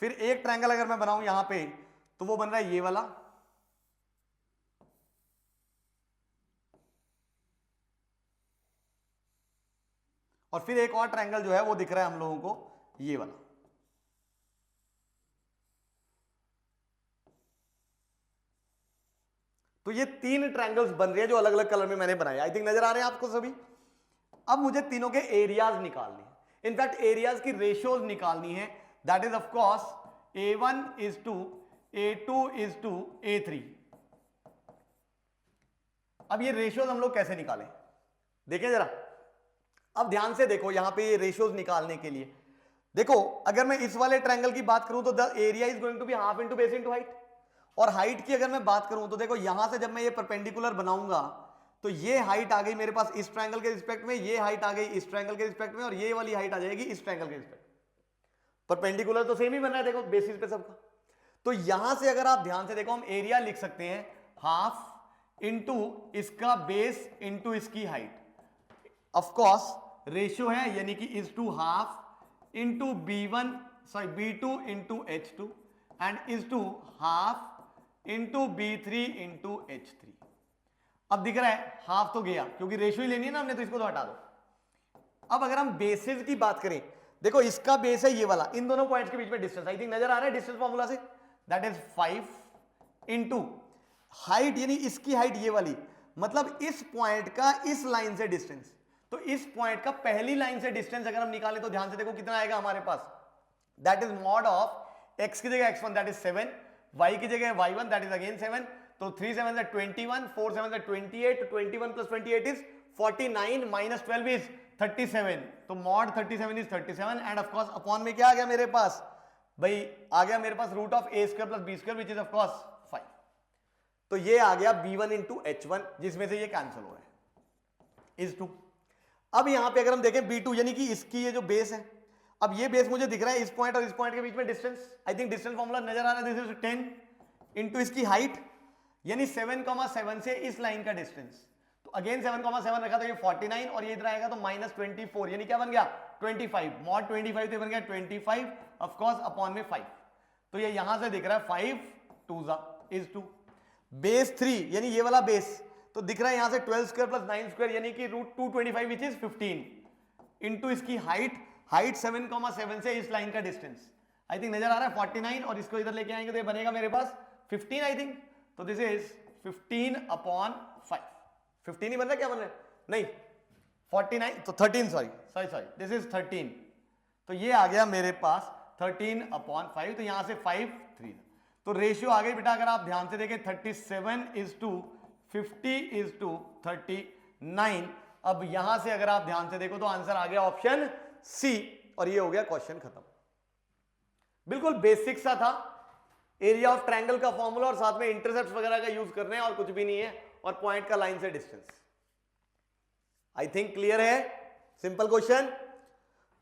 फिर एक ट्रायंगल अगर मैं बनाऊं यहां पे तो वो बन रहा है ये वाला, और फिर एक और ट्रायंगल जो है वो दिख रहा है हम लोगों को ये वाला। तो ये 3 ट्रायंगल्स बन रहे हैं जो अलग अलग कलर में मैंने बनाए। आई थिंक नजर आ रहे हैं आपको सभी। अब मुझे तीनों के एरियाज निकालने हैं, इनफैक्ट एरियाज की रेशियोज निकालनी है। That is of course A1 is to A2 is to A3। अब ये रेशियोज हम लोग कैसे निकालें, देखें जरा। अब ध्यान से देखो, यहां पे ये रेशियोज निकालने के लिए देखो, अगर मैं इस वाले ट्रायंगल की बात करूं तो the area is going to be half into base into height. और हाइट की अगर मैं बात करूं तो देखो, यहां से जब मैं ये परपेंडिकुलर बनाऊंगा तो ये हाइट आ गई मेरे पास इस ट्रायंगल के रिस्पेक्ट में, ये हाइट आ गई इस ट्रायंगल के रिस्पेक्ट में, और ये वाली हाइट आ जाएगी इस ट्रायंगल के रिस्पेक्ट में। परपेंडिकुलर तो सेम ही बन रहा है देखो बेसिस पे सबका। तो यहां से अगर आप ध्यान से देखो, हम एरिया लिख सकते हैं हाफ इंटू इसका बेस इंटू इसकी हाइट। ऑफ कोर्स रेशियो है, यानी कि is to half into B2 into H2 and is to half into B3 into H3। अब दिख रहा है हाफ तो गया, क्योंकि रेशियो ही लेनी है ना हमने, तो इसको तो हटा दो। अब अगर हम बेसिस की बात करें, देखो इसका बेस है ये वाला, इन दोनों पॉइंट्स के बीच में डिस्टेंस आई थिंक नजर आ रहा है डिस्टेंस फॉर्मूला से, दैट इज 5 इंटू हाइट, यानी इसकी हाइट ये वाली, मतलब इस पॉइंट का इस लाइन से डिस्टेंस। तो इस पॉइंट का पहली लाइन से डिस्टेंस अगर हम निकालें तो ध्यान से देखो कितना आएगा हमारे पास, that is mod of x की जगह x1 दैट इज 7, y की जगह y1 दैट इज अगेन 7। तो 3 7 21, 4 7 28, 21 प्लस 28 इज 49 माइनस 12 इज 37। तो mod 37 is 37 and of course upon में क्या आ गया मेरे पास भाई, आ गया मेरे पास root of a square plus b square which is of course 5। तो ये आ गया b1 इंटू h1, जिसमें से ये कैंसिल हो रहा है इज 2। अब यहां पे अगर हम देखें b2 यानी कि इसकी ये जो बेस है, अब ये बेस मुझे दिख रहा है इस पॉइंट और इस पॉइंट के बीच में distance, I think distance formula नजर आ रहा है, दिस इज 10 इंटू इसकी हाइट, यानी 7,7 से इस लाइन का डिस्टेंस। तो अगेन 7,7 रखा तो ये 49 और ये इधर आएगा तो माइनस 24, यानी क्या बन गया 25, मॉड 25 तो बन गया 25 ऑफ कोर्स अपॉन में 5। तो ये यहां से दिख रहा है 5 2 इज 2। बेस 3 यानी ये वाला बेस तो दिख रहा है यहां से 12 स्क्वायर प्लस 9 स्क्वायर यानी कि रूट 225 विच इज 15 इंटू इसकी हाइट 7,7 से इस लाइन का डिस्टेंस, आई थिंक नजर आ रहा है 49, और इसको इधर लेके आएंगे तो ये बनेगा मेरे पास 15 आई थिंक। तो दिस इज 15 अपॉन 5, 15 ही बन रहा है, क्या बन रहा है नहीं 49, तो 13 सॉरी दिस इज 13। तो ये आ गया मेरे पास 13 अपॉन 5, तो यहां से 5 3, तो रेशियो आ गई बेटा। अगर आप ध्यान से देखें 37 इज टू 50 इज टू 39। अब यहां से अगर आप ध्यान से देखो तो आंसर आ गया ऑप्शन सी, और ये हो गया क्वेश्चन खत्म। बिल्कुल बेसिक सा था, एरिया ऑफ ट्रायंगल का फॉर्मूला और साथ में इंटरसेप्ट वगैरह का यूज करना है और कुछ भी नहीं है, और पॉइंट का लाइन से डिस्टेंस। आई थिंक क्लियर है, सिंपल क्वेश्चन।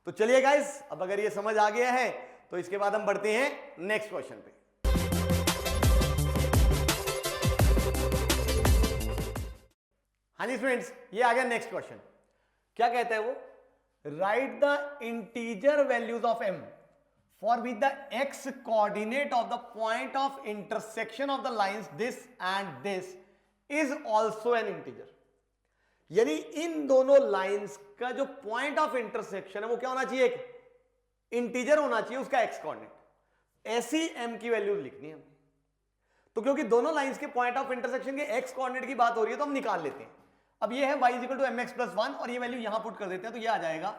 तो चलिए गाइस, अब अगर ये समझ आ गया है तो इसके बाद हम बढ़ते हैं नेक्स्ट क्वेश्चन पे। हाँ जी स्टूडेंट्स, ये आ गया नेक्स्ट क्वेश्चन। क्या कहता है वो, right the integer values of m for which the x coordinate of the point of intersection of the lines this and this is also an integer। यानी इन दोनों लाइंस का जो पॉइंट ऑफ इंटरसेक्शन है वो क्या होना चाहिए, एक इंटीजर होना चाहिए उसका x कोऑर्डिनेट। ऐसी m की वैल्यूज लिखनी है हमने, तो क्योंकि दोनों लाइंस के पॉइंट ऑफ इंटरसेक्शन के x कोऑर्डिनेट की बात हो रही है तो हम निकाल लेते हैं। अब ये है y equal to mx plus 1 और ये वैल्यू यहां पुट कर देते हैं, तो ये आ जाएगा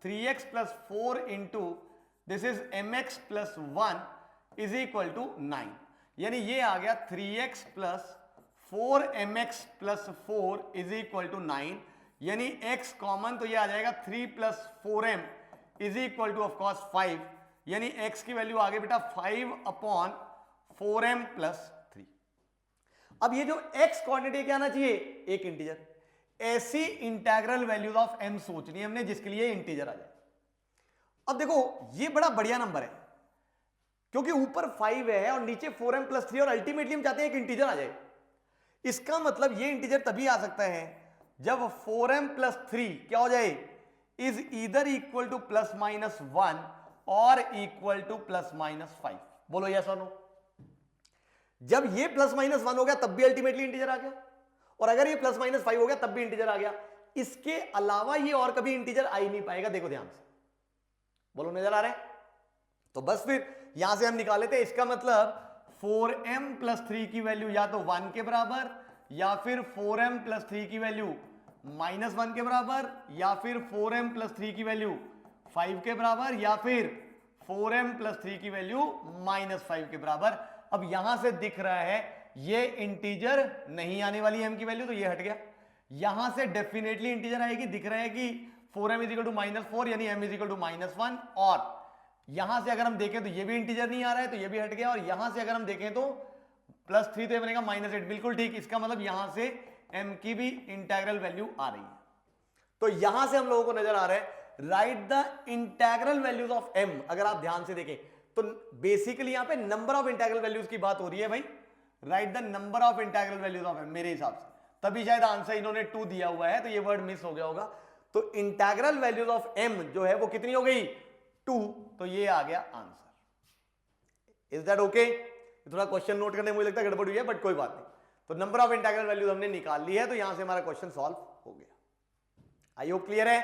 3x plus 4 into this is mx plus 1 is equal to 9, यानी ये आ गया 3x plus 4mx plus 4 is equal to 9, यानी x कॉमन तो ये आ जाएगा 3 plus 4m is equal to of course 5, यानी x की वैल्यू आ गई बेटा 5 अपॉन 4m प्लस 3। अब ये जो x क्वांटिटी क्या आना चाहिए, एक इंटीजर। ऐसी इंटीग्रल वैल्यूज ऑफ m सोचनी है हमने जिसके लिए इंटीजर आ जाए। अब देखो ये बड़ा बढ़िया नंबर है क्योंकि ऊपर 5 है और नीचे 4m+3 और अल्टीमेटली हम चाहते हैं एक इंटीजर आ जाए। इसका मतलब ये इंटीजर तभी आ सकता है जब 4m+3 क्या हो जाए, इज ईदर इक्वल टू ±1 और इक्वल टू ±5। बोलो यस और नो। जब ये ±1 हो गया तब भी अल्टीमेटली इंटीजर आ गया, और अगर ये ±5 हो गया तब भी इंटीजर आ गया। इसके अलावा ये और कभी इंटीजर आ ही नहीं पाएगा। देखो ध्यान से, बोलो नजर आ रहा है? तो बस फिर यहां से हम निकाल लेते हैं। इसका मतलब 4m+3 की वैल्यू या तो 1 के बराबर, या फिर 4m+3 की वैल्यू -1 के बराबर, या फिर 4m+3 की वैल्यू 5 के बराबर, या फिर 4m+3 की वैल्यू -5 के बराबर। अब यहां से दिख रहा है ये इंटीजर नहीं आने वाली m की वैल्यू, तो ये हट गया। यहां से डेफिनेटली इंटीजर आएगी, दिख रहा है कि 4m = -4 यानी m = -1, और यहां से अगर हम देखें तो ये भी इंटीजर नहीं आ रहा है, तो ये भी हट गया। और यहां से अगर हम देखें तो +3 तो ये बनेगा -8, बिल्कुल ठीक। इसका मतलब यहां से m की भी इंटीग्रल वैल्यू आ रही है। तो यहां से हम लोगों को नजर आ रहा है right the integral values of m। अगर आप ध्यान से देखें तो बेसिकली यहां पे नंबर ऑफ इंटीग्रल वैल्यूज की बात हो रही है भाई। Right the number of integral values of m, मेरे हिसाब से तभी शायद आंसर इन्होंने 2 दिया हुआ है, तो ये वर्ड मिस हो गया होगा। तो इंटीग्रल वैल्यूज ऑफ m जो है वो कितनी हो गई, 2, तो ये आ गया आंसर। Is that okay? थोड़ा क्वेश्चन नोट करने में मुझे लगता है गड़बड़ हुई है, बट कोई बात नहीं। तो नंबर ऑफ इंटीग्रल वैल्यूज हमने निकाल ली है, तो यहां से हमारा क्वेश्चन सॉल्व हो गया। आई होप क्लियर है?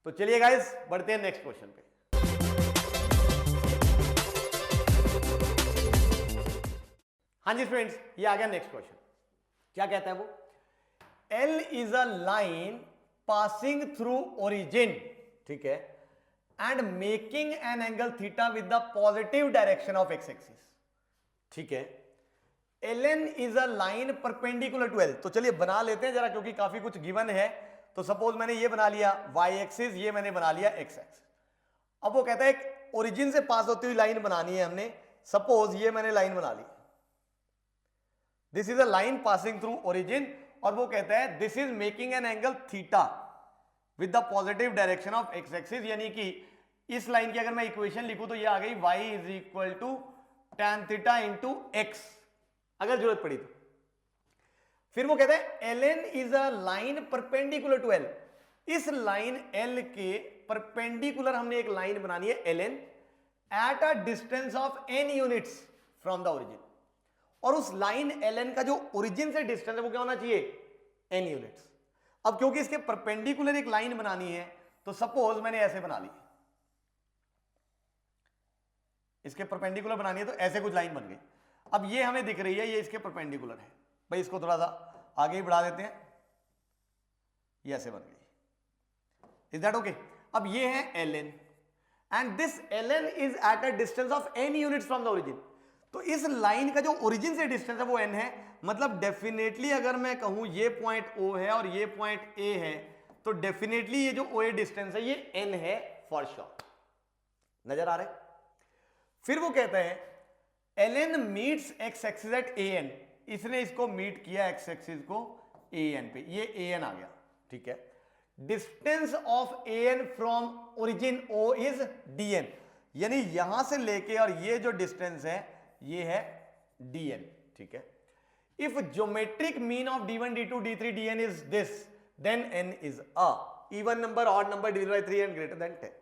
तो चलिए गाइस बढ़ते हैं नेक्स्ट क्वेश्चन पे। हाँ जी स्टूडेंट्स, ये आ गया नेक्स्ट क्वेश्चन। क्या कहता है वो, L is a line passing through origin, ठीक है, and making an angle theta with the positive direction of x axis, ठीक है। ln is a line perpendicular to L। तो चलिए बना लेते हैं जरा, क्योंकि काफी कुछ गिवन है। तो सपोज मैंने ये बना लिया y एक्सिस, ये मैंने बना लिया x एक्सिस। अब वो कहता है एक ओरिजिन से पास होती हुई लाइन बनानी है हमने। सपोज ये मैंने लाइन बना ली, this is a line passing through origin, और वो कहता है this is making an angle theta with the positive direction of x axis. यानी कि इस लाइन की अगर मैं इक्वेशन लिखूं तो ये आ गई y = tan theta into x, अगर जरूरत पड़ी तो। फिर वो कहता है ln is a line perpendicular to L। इस लाइन L के परपेंडिकुलर हमने एक लाइन बनानी है ln at a distance of n units from the origin. और उस लाइन ln का जो ओरिजिन से डिस्टेंस है वो क्या होना चाहिए, n यूनिट्स। अब क्योंकि इसके परपेंडिकुलर एक लाइन बनानी है, तो सपोज मैंने ऐसे बना ली, इसके परपेंडिकुलर बनानी है तो ऐसे कुछ लाइन बन गई। अब ये हमें दिख रही है, ये इसके परपेंडिकुलर है भाई, इसको थोड़ा सा आगे ही बढ़ा देते हैं, ये ऐसे बन गई। Is that okay? अब ये है ln and this ln is eight a distance of n units from the origin. तो इस लाइन का जो ओरिजिन से डिस्टेंस है वो n है। मतलब डेफिनेटली अगर मैं कहूं ये पॉइंट O है और ये पॉइंट A है, तो डेफिनेटली ये जो OA डिस्टेंस है ये n है फॉर श्योर। नजर आ रहा है? फिर वो कहता है ln meets x axis at an। इसने इसको मीट किया x एक्सिस को an पे, ये an आ गया, ठीक है। Distance of an from origin O is dn, यानी यहां से लेके और ये जो डिस्टेंस है ये है dn, ठीक है। If geometric mean of d1 d2 d3 dn is this, then n is a even number, odd number divided by 3 and greater than 10।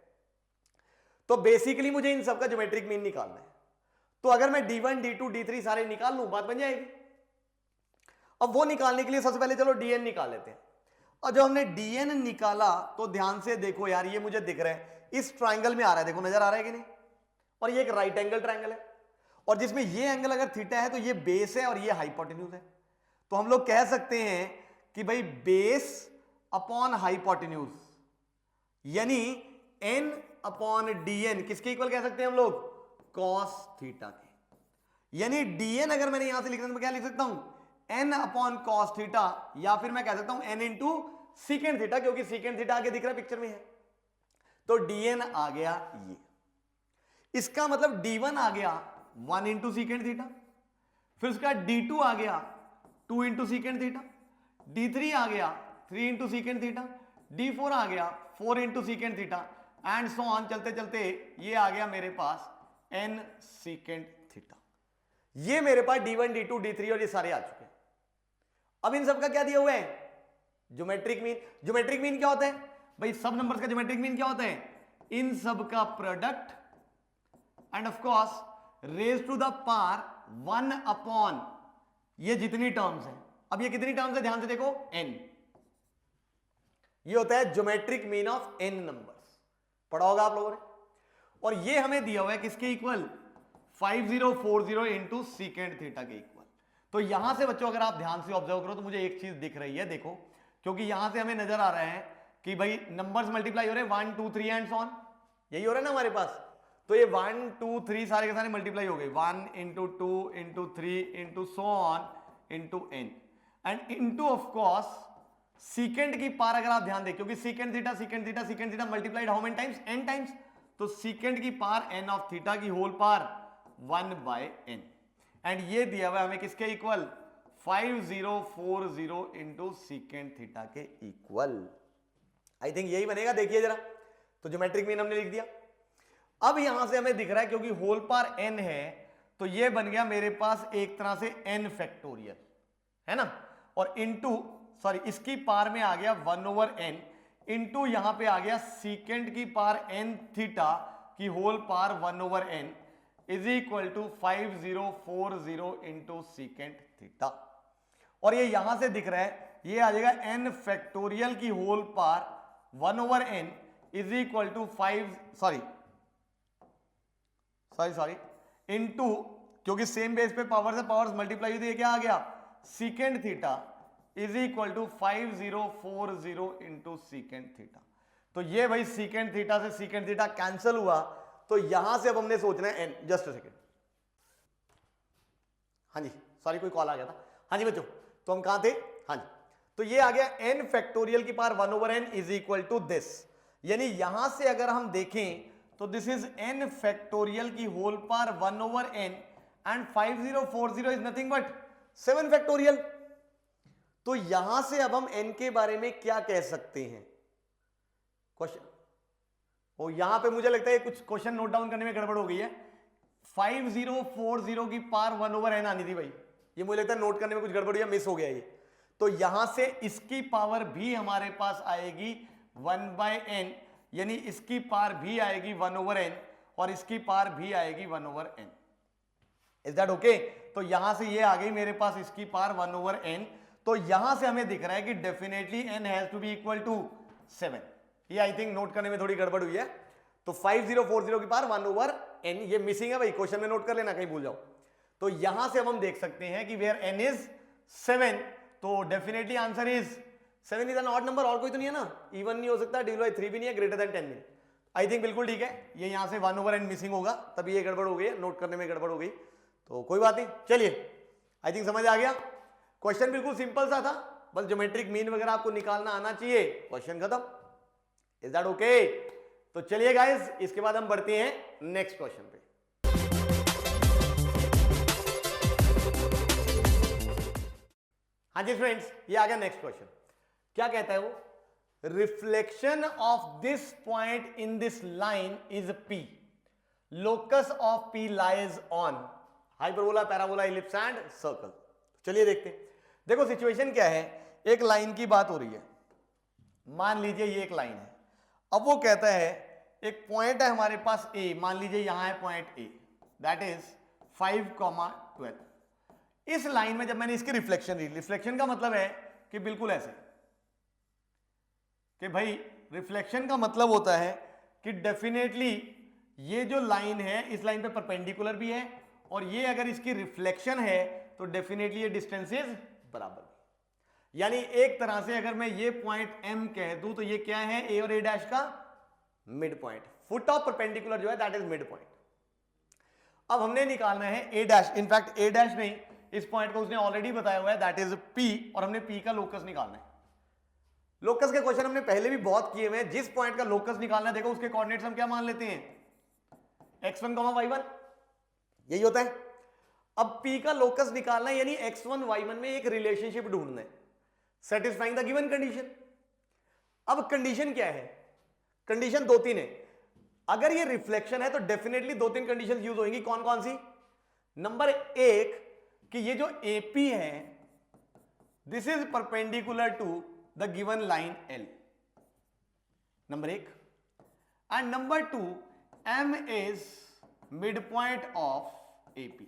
तो बेसिकली मुझे इन सबका ज्योमेट्रिक मीन निकालना है। तो अगर मैं d1 d2 d3 सारे निकाल लूं, बात बन जाएगी। अब वो निकालने के लिए सबसे पहले चलो dn निकाल लेते हैं। और जब हमने dn निकाला तो ध्यान से देखो यार, ये मुझे दिख रहा है इस ट्राइंगल में आ रहा है, देखो नजर आ रहा है कि नहीं। और ये एक राइट एंगल ट्राइंगल है, और जिसमें ये एंगल अगर थीटा है तो ये बेस है और ये हाइपोटेन्यूज है। तो हम लोग कह सकते हैं कि भाई बेस अपॉन हाइपोटेन्यूज यानी n अपॉन dn किसके इक्वल कह सकते हैं हम लोग, cos थीटा के। यानी dn अगर मैंने यहां से लिखना तो क्या लिख सकता हूं, n अपॉन cos थीटा, या फिर मैं कह सकता हूं n इंटू सीकेंड थीटा, क्योंकि सीकेंड थीटा आगे दिख रहा है पिक्चर में है। तो dn आ गया ये, इसका मतलब d1 आ गया 1 इंटू सीकेंड थीटा, फिर उसका d2 आ गया 2 इंटू सीकेंड थीटा, d3 आ गया 3 इंटू सीकेंड थीटा, d4 आ गया 4 into secant theta, and so on चलते चलते ये आ गया मेरे पास n सीकेंड थीटा। ये मेरे पास d1 d2 d3 और ये सारे आ चुके हैं। अब इन सब का क्या दिया हुआ है? Geometric mean. ज्योमेट्रिक मीन क्या होता है भाई? सब नंबर्स का ज्योमेट्रिक मीन क्या होता है? इन सब का product and of course raise to the power 1 upon ये जितनी टर्म्स हैं। अब ये कितनी टर्म्स है ध्यान से देखो, n। ये होता है geometric mean of n numbers, पढ़ा होगा आप लोगों ने। और ये हमें दिया हुआ है किसके इक्वल? 5040 इंटू सीकेंड थीटा के इक्वल। तो यहां से बच्चों अगर आप ध्यान से ऑब्जर्व करो तो मुझे एक चीज दिख रही है, देखो, क्योंकि यहां से हमें नजर आ रहा है कि भाई नंबर्स मल्टीप्लाई हो रहे हैं 1 2 3 एंड सो ऑन, यही हो रहा है ना हमारे पास। तो ये 1 2 3 सारे के सारे मल्टीप्लाई हो गए, 1 into 2 into 3 into so on into n and into of course सीकेंड की पार। अगर आप ध्यान दें, क्योंकि secant theta secant theta secant theta multiplied how many times? n times. तो सीकेंड की पार n ऑफ थीटा की होल पार 1/n, एंड ये दिया हुआ हमें किसके इक्वल? 5040 इंटू सीकेंड थीटा के इक्वल। आई थिंक यही बनेगा, देखिए जरा। तो ज्योमेट्रिक मीन हमने लिख दिया। अब यहां से हमें दिख रहा है क्योंकि होल पार n है तो ये बन गया मेरे पास एक तरह से n फैक्टोरियल, है ना। और इंटू सॉरी इसकी पार में आ गया 1/n इंटू यहां पे आ गया सीकेंड की पार n थीटा की whole power 1/n is equal to 5040 into secant theta. और ये यहां से दिख रहा है, ये आ जाएगा n फैक्टोरियल की whole power 1/n is equal to 5 sorry into, क्योंकि सेम बेस पे पावर से पावर्स मल्टीप्लाई हुई, क्या आ गया? Secant theta is equal to 5040 into secant theta. तो ये भाई सीकेंड थीटा से सीकेंड थीटा कैंसिल हुआ, तो यहां से अब हमने सोचना है n। जस्ट अ सेकेंड, हाँ जी सॉरी कोई कॉल आ गया था। हाँ जी बच्चों, तो हम कहां थे? हाँ जी, तो ये आ गया n फैक्टोरियल की power 1/n is equal to this. यानी यहां से अगर हम देखें तो दिस इज n फैक्टोरियल की whole power 1/n and 5040 is nothing but 7 factorial. तो यहां से अब हम n के बारे में क्या कह सकते हैं? क्वेश्चन, ओ यहां पे मुझे लगता है कुछ क्वेश्चन नोट डाउन करने में गड़बड़ हो गई है। 5040 की पावर 1/n आनी थी भाई, ये मुझे लगता है नोट करने में कुछ गड़बड़ या मिस हो गया ये। तो यहां से इसकी पावर भी हमारे पास आएगी 1/n, यानी इसकी पावर भी आएगी 1/n और इसकी पावर भी आएगी 1/n। Is that okay? तो यहां से ये आ गई मेरे पास इसकी पावर 1/n। तो यहां से हमें दिख रहा है कि definitely n has to be equal to 7। ये आई थिंक नोट करने में थोड़ी गड़बड़ हुई है। तो 5040 की पावर 1/n, ये मिसिंग है भाई, क्वेश्चन में नोट कर लेना, कहीं भूल जाओ। तो यहां से अब हम देख सकते हैं कि वेयर n इज 7, तो definitely answer is 7 is an odd number. और कोई तो नहीं है ना, इवन नहीं हो सकता, डिवाइड बाय 3 भी नहीं है, ग्रेटर देन 10 में। आई थिंक बिल्कुल ठीक है, ये यहां से 1/n मिसिंग होगा, तभी ये गड़बड़ हो गई, नोट करने में गड़बड़ हो गई। तो कोई बात नहीं, चलिए आई थिंक समझ आ गया। क्वेश्चन बिल्कुल सिंपल सा था, बस ज्योमेट्रिक मीन वगैरह आपको निकालना आना चाहिए, क्वेश्चन खत्म। Is that okay? तो चलिए गाइस, इसके बाद हम बढ़ते हैं नेक्स्ट क्वेश्चन पे। हाँ जी फ्रेंड्स, ये आ गया नेक्स्ट क्वेश्चन। क्या कहता है वो? Reflection of this point in this line is P, locus of P lies on hyperbola, parabola, ellipse and circle. चलिए देखते हैं। देखो सिचुएशन क्या है, एक लाइन की बात हो रही है, मान लीजिए ये एक लाइन है। अब वो कहता है एक पॉइंट है हमारे पास A, मान लीजिए यहां है पॉइंट A, दैट इज 5,12। इस लाइन में जब मैंने इसकी रिफ्लेक्शन ली, रिफ्लेक्शन का मतलब है कि बिल्कुल ऐसे कि भाई रिफ्लेक्शन का मतलब होता है कि डेफिनेटली ये जो लाइन है इस लाइन पे परपेंडिकुलर भी है, और ये अगर इसकी रिफ्लेक्शन है तो डेफिनेटली ये डिस्टेंस इज बराबर। यानी एक तरह से अगर मैं ये पॉइंट M कह दूं तो ये क्या है? A और A डैश का mid point, foot of perpendicular जो है दैट इज मिड पॉइंट। अब हमने निकालना है A dash, in fact A dash नहीं, इस पॉइंट को उसने ऑलरेडी बताया हुआ है, दैट इज P, और हमने P का लोकस निकालना है। लोकस के क्वेश्चन हमने पहले भी बहुत किए हुए हैं। जिस पॉइंट का लोकस निकालना है, देखो उसके कोऑर्डिनेट्स हम क्या मान लेते हैं? x1, y1, यही होता है। अब P का लोकस निकालना है, यानी x1 y1 में एक रिलेशनशिप ढूंढना है सेटिस्फाइंग द गिवन कंडीशन। अब कंडीशन क्या है? कंडीशन 2-3 है। अगर ये रिफ्लेक्शन है तो डेफिनेटली 2-3 कंडीशन यूज होंगी। कौन कौन सी? नंबर 1 कि ये जो AP है this is perpendicular to the given line L, number 1। And number 2 M is mid point of AP।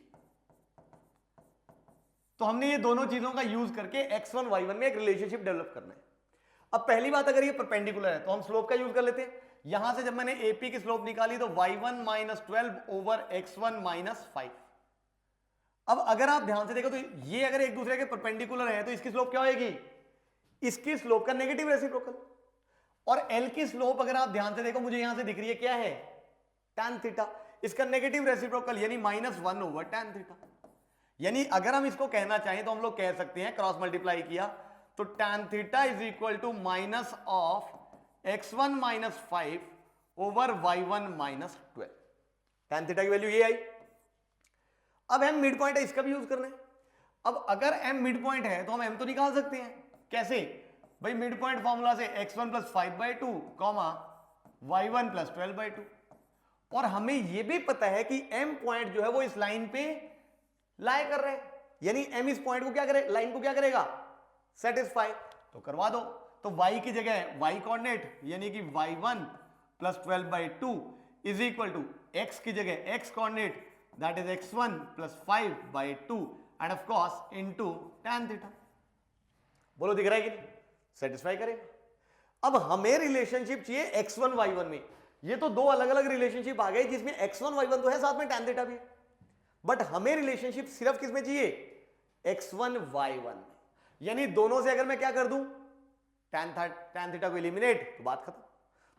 तो हमने ये दोनों चीजों का यूज करके x1 y1 में एक रिलेशनशिप डेवलप करना है। अब पहली बात, अगर ये परपेंडिकुलर है तो हम स्लोप का यूज कर लेते हैं। यहां से जब मैंने AP की स्लोप निकाली तो y1 - 12 ओवर x1 - 5। अब अगर आप ध्यान से देखो तो ये अगर एक दूसरे के परपेंडिकुलर है तो इसकी स्लोप क्या होगी? इसकी स्लोप का नेगेटिव रेसिप्रोकल। और L की स्लोप अगर आप ध्यान से देखो, मुझे यहां से दिख रही है, क्या है? tan theta. इसका नेगेटिव रेसिप्रोकल यानी -1 ओवर tan थीटा। यानी अगर हम इसको कहना चाहें तो हम लोग कह सकते हैं, क्रॉस मल्टीप्लाई किया तो tan theta is equal to minus of x1 - 5 over y1 - 12। tan theta की वैल्यू ये आई। अब m मिड पॉइंट है, इसका भी यूज करना है। अब अगर m मिड पॉइंट है तो हम m तो निकाल सकते हैं। कैसे भाई? मिड पॉइंट फॉर्मूला से x1 + 5/2 कॉमा y1 + 12/2। और हमें यह भी पता है कि m पॉइंट जो है वो इस लाइन पे लाई कर रहे हैं, यानी m इस पॉइंट को क्या करे, लाइन को क्या करेगा? सेटिस्फाई। तो करवा दो। तो y की जगह y कोऑर्डिनेट यानी कि y1 + 12/2 is equal to x की जगह x coordinate that is x1 + 5/2 and of course into tan theta. बोलो दिख रहा है कि नहीं? सेटिस्फाई करेगा। अब हमें रिलेशनशिप चाहिए x1 y1 में। ये तो दो अलग अलग रिलेशनशिप आ गए जिसमें x1 y1 तो है, साथ में tan थीटा भी है, बट हमें रिलेशनशिप सिर्फ किसमें चाहिए? x1 y1 में। यानी दोनों से अगर मैं क्या कर दूं, tan थीटा को इलिमिनेट, तो बात खत्म।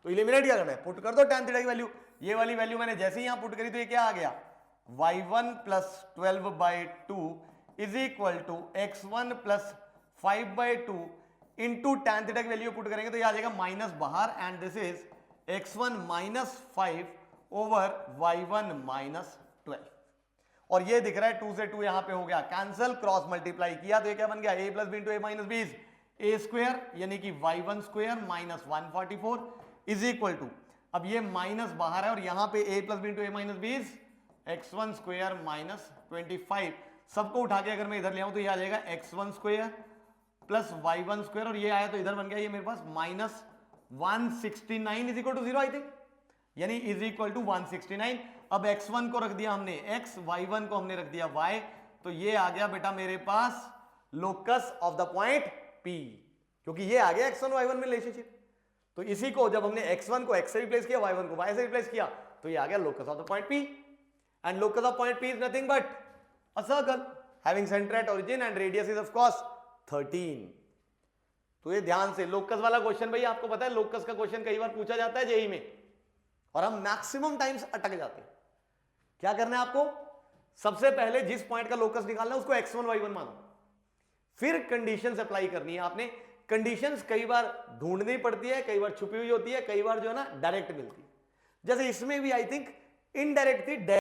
तो इलिमिनेट क्या करना है? पुट कर दो tan थीटा की वैल्यू। ये वाली वैल्यू मैंने जैसे ही यहां पुट करी तो ये क्या आ गया? y1 + 12/2 is equal to x1 + 5/2 into tan theta की वैल्यू पुट करेंगे तो ये आ जाएगा माइनस बाहर, and this is x1 - 5 over y1 - 12। और ये दिख रहा है 2 से 2 यहां पे हो गया कैंसिल, क्रॉस मल्टीप्लाई किया तो ये क्या बन गया? a + b × a - b is a² यानी कि y1² - 144 इज इक्वल टू, अब ये माइनस बाहर है और यहां पे a + b × a - b is x1² - 25। सबको उठा के अगर मैं इधर ले आऊं तो ये आ जाएगा x1² + y1² और ये आया तो इधर बन गया ये मेरे पास -169 is equal to 0 I think, यानी इज इक्वल टू 169। अब x1 को रख दिया हमने x, y1 को हमने रख दिया y, तो ये आ गया बेटा मेरे पास locus of the point P, क्योंकि ये आ गया x1 y1 में रिलेशनशिप। तो इसी को जब हमने x1 को x से रिप्लेस किया, y1 को y से रिप्लेस किया, तो ये आ गया locus of the point P। And locus of point P is nothing but a circle having centre at origin and radius is of course 13। तो ये ध्यान से, लोकस वाला क्वेश्चन भाई आपको पता है लोकस का क्वेश्चन कई बार पूछा जाता है जेईई में और हम मैक्सिमम टाइम्स अटक जाते हैं। क्या करना है आपको? सबसे पहले जिस पॉइंट का लोकस निकालना है उसको x1 y1 मानो, फिर कंडीशंस अप्लाई करनी है आपने। कंडीशंस कई बार ढूंढनी पड़ती है, कई बार छुपी हुई होती है, कई बार जो है ना डायरेक्ट मिलती है। जैसे इसमें भी आई थिंक इनडायरेक्ट थी।